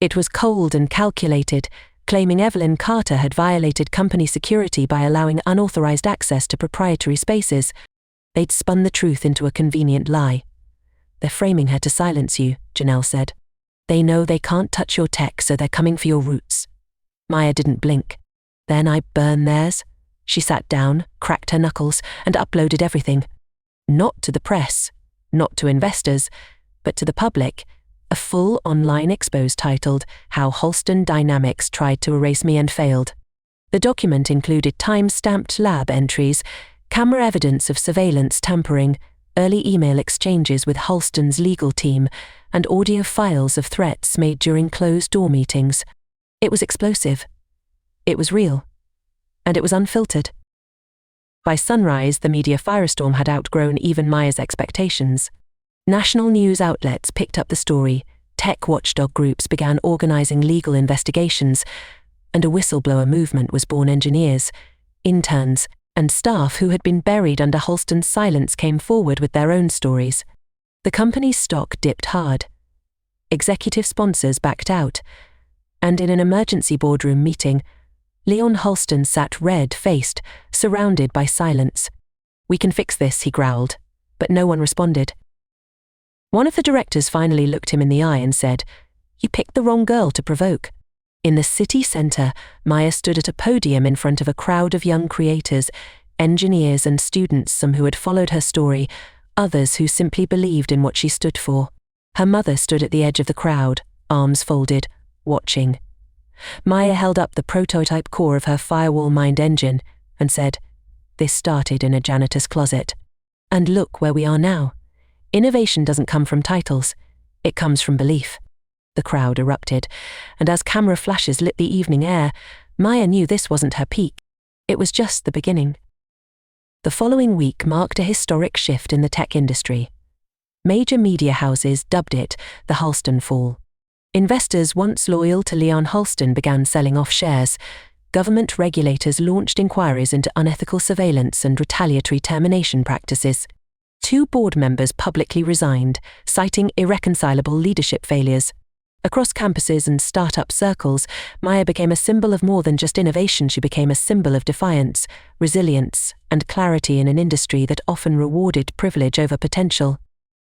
[SPEAKER 1] It was cold and calculated, claiming Evelyn Carter had violated company security by allowing unauthorized access to proprietary spaces. They'd spun the truth into a convenient lie. "They're framing her to silence you," Janelle said. "They know they can't touch your tech, so they're coming for your roots." Maya didn't blink. "Then I burn theirs." She sat down, cracked her knuckles, and uploaded everything. Not to the press, not to investors, but to the public. A full online expose titled "How Halston Dynamics Tried to Erase Me and Failed." The document included time-stamped lab entries, camera evidence of surveillance tampering, early email exchanges with Halston's legal team, and audio files of threats made during closed-door meetings. It was explosive. It was real. And it was unfiltered. By sunrise, the media firestorm had outgrown even Maya's expectations. National news outlets picked up the story, tech watchdog groups began organizing legal investigations, and a whistleblower movement was born. Engineers, interns, and staff who had been buried under Halston's silence came forward with their own stories. The company's stock dipped hard. Executive sponsors backed out, and in an emergency boardroom meeting, Leon Halston sat red-faced, surrounded by silence. "We can fix this," he growled, but no one responded. One of the directors finally looked him in the eye and said, "You picked the wrong girl to provoke." In the city center, Maya stood at a podium in front of a crowd of young creators, engineers and students, some who had followed her story, others who simply believed in what she stood for. Her mother stood at the edge of the crowd, arms folded, watching. Maya held up the prototype core of her firewall mind engine and said, "This started in a janitor's closet. And look where we are now. Innovation doesn't come from titles, it comes from belief." The crowd erupted, and as camera flashes lit the evening air, Maya knew this wasn't her peak. It was just the beginning. The following week marked a historic shift in the tech industry. Major media houses dubbed it the Halston Fall. Investors once loyal to Leon Halston began selling off shares. Government regulators launched inquiries into unethical surveillance and retaliatory termination practices. 2 board members publicly resigned, citing irreconcilable leadership failures. Across campuses and startup circles, Maya became a symbol of more than just innovation. She became a symbol of defiance, resilience, and clarity in an industry that often rewarded privilege over potential.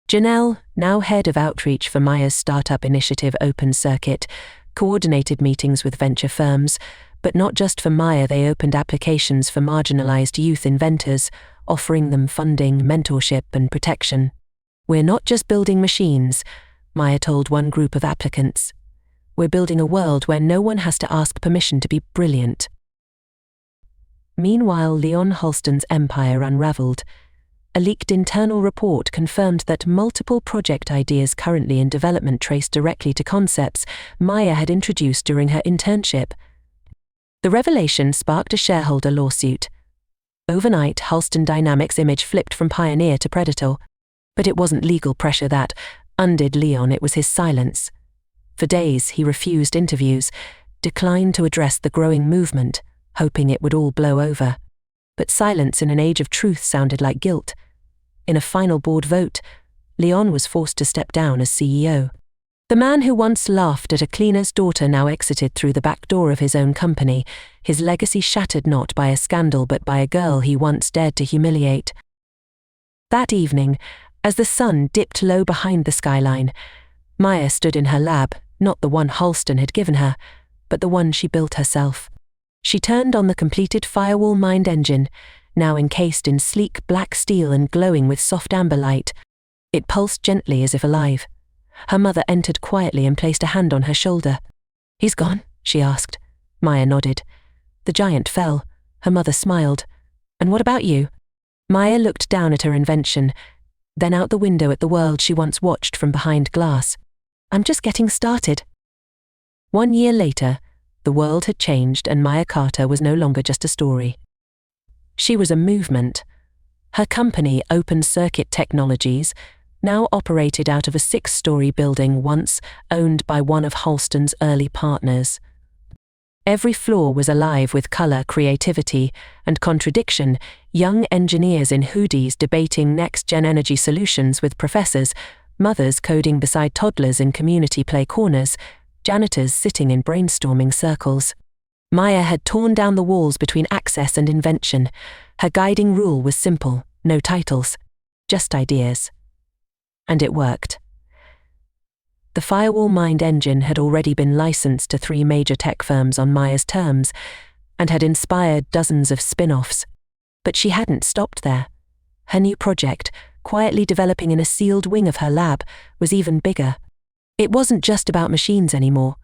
[SPEAKER 1] Janelle, now head of outreach for Maya's startup initiative Open Circuit, coordinated meetings with venture firms, but not just for Maya. They opened applications for marginalized youth inventors, offering them funding, mentorship, and protection. "We're not just building machines," Maya told one group of applicants. "We're building a world where no one has to ask permission to be brilliant." Meanwhile, Leon Halston's empire unraveled. A leaked internal report confirmed that multiple project ideas currently in development traced directly to concepts Maya had introduced during her internship. The revelation sparked a shareholder lawsuit. Overnight, Halston Dynamics' image flipped from pioneer to predator. But it wasn't legal pressure that undid Leon, it was his silence. For days, he refused interviews, declined to address the growing movement, hoping it would all blow over. But silence in an age of truth sounded like guilt. In a final board vote, Leon was forced to step down as CEO. The man who once laughed at a cleaner's daughter now exited through the back door of his own company, his legacy shattered not by a scandal but by a girl he once dared to humiliate. That evening, as the sun dipped low behind the skyline, Maya stood in her lab, not the one Halston had given her, but the one she built herself. She turned on the completed firewall mind engine, now encased in sleek black steel and glowing with soft amber light. It pulsed gently as if alive. Her mother entered quietly and placed a hand on her shoulder. "He's gone?" she asked. Maya nodded. The giant fell. Her mother smiled. "And what about you?" Maya looked down at her invention, then out the window at the world she once watched from behind glass. "I'm just getting started." 1 year later, the world had changed and Maya Carter was no longer just a story. She was a movement. Her company, Open Circuit Technologies, now operated out of a 6-story building once owned by one of Halston's early partners. Every floor was alive with color, creativity, and contradiction, young engineers in hoodies debating next-gen energy solutions with professors, mothers coding beside toddlers in community play corners, janitors sitting in brainstorming circles. Maya had torn down the walls between access and invention. Her guiding rule was simple: no titles, just ideas. And it worked. The Firewall Mind engine had already been licensed to 3 major tech firms on Maya's terms and had inspired dozens of spin-offs. But she hadn't stopped there. Her new project, quietly developing in a sealed wing of her lab, was even bigger. It wasn't just about machines anymore.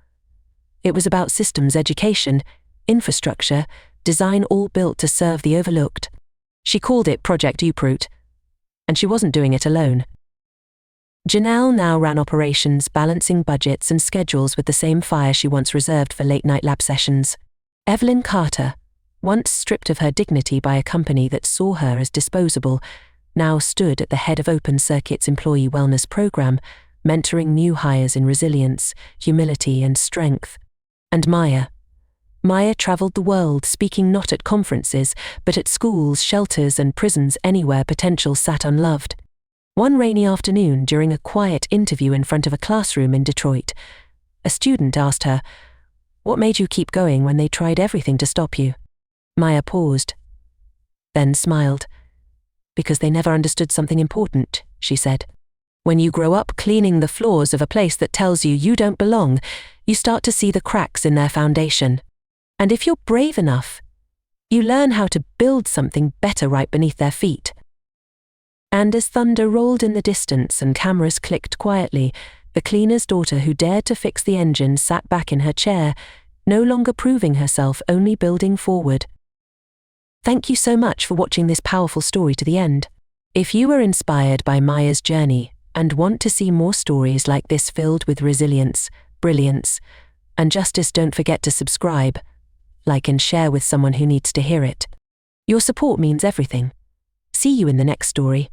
[SPEAKER 1] It was about systems education, infrastructure, design, all built to serve the overlooked. She called it Project Uproot, and she wasn't doing it alone. Janelle now ran operations, balancing budgets and schedules with the same fire she once reserved for late-night lab sessions. Evelyn Carter, once stripped of her dignity by a company that saw her as disposable, now stood at the head of Open Circuit's employee wellness program, mentoring new hires in resilience, humility, and strength. And Maya traveled the world, speaking not at conferences, but at schools, shelters, and prisons, anywhere potential sat unloved. One rainy afternoon, during a quiet interview in front of a classroom in Detroit, a student asked her, "What made you keep going when they tried everything to stop you?" Maya paused, then smiled. "Because they never understood something important," she said. "When you grow up cleaning the floors of a place that tells you you don't belong, you start to see the cracks in their foundation. And if you're brave enough, you learn how to build something better right beneath their feet." And as thunder rolled in the distance and cameras clicked quietly, the cleaner's daughter who dared to fix the engine sat back in her chair, no longer proving herself, only building forward. Thank you so much for watching this powerful story to the end. If you were inspired by Maya's journey and want to see more stories like this filled with resilience, brilliance, and justice, don't forget to subscribe, like, and share with someone who needs to hear it. Your support means everything. See you in the next story.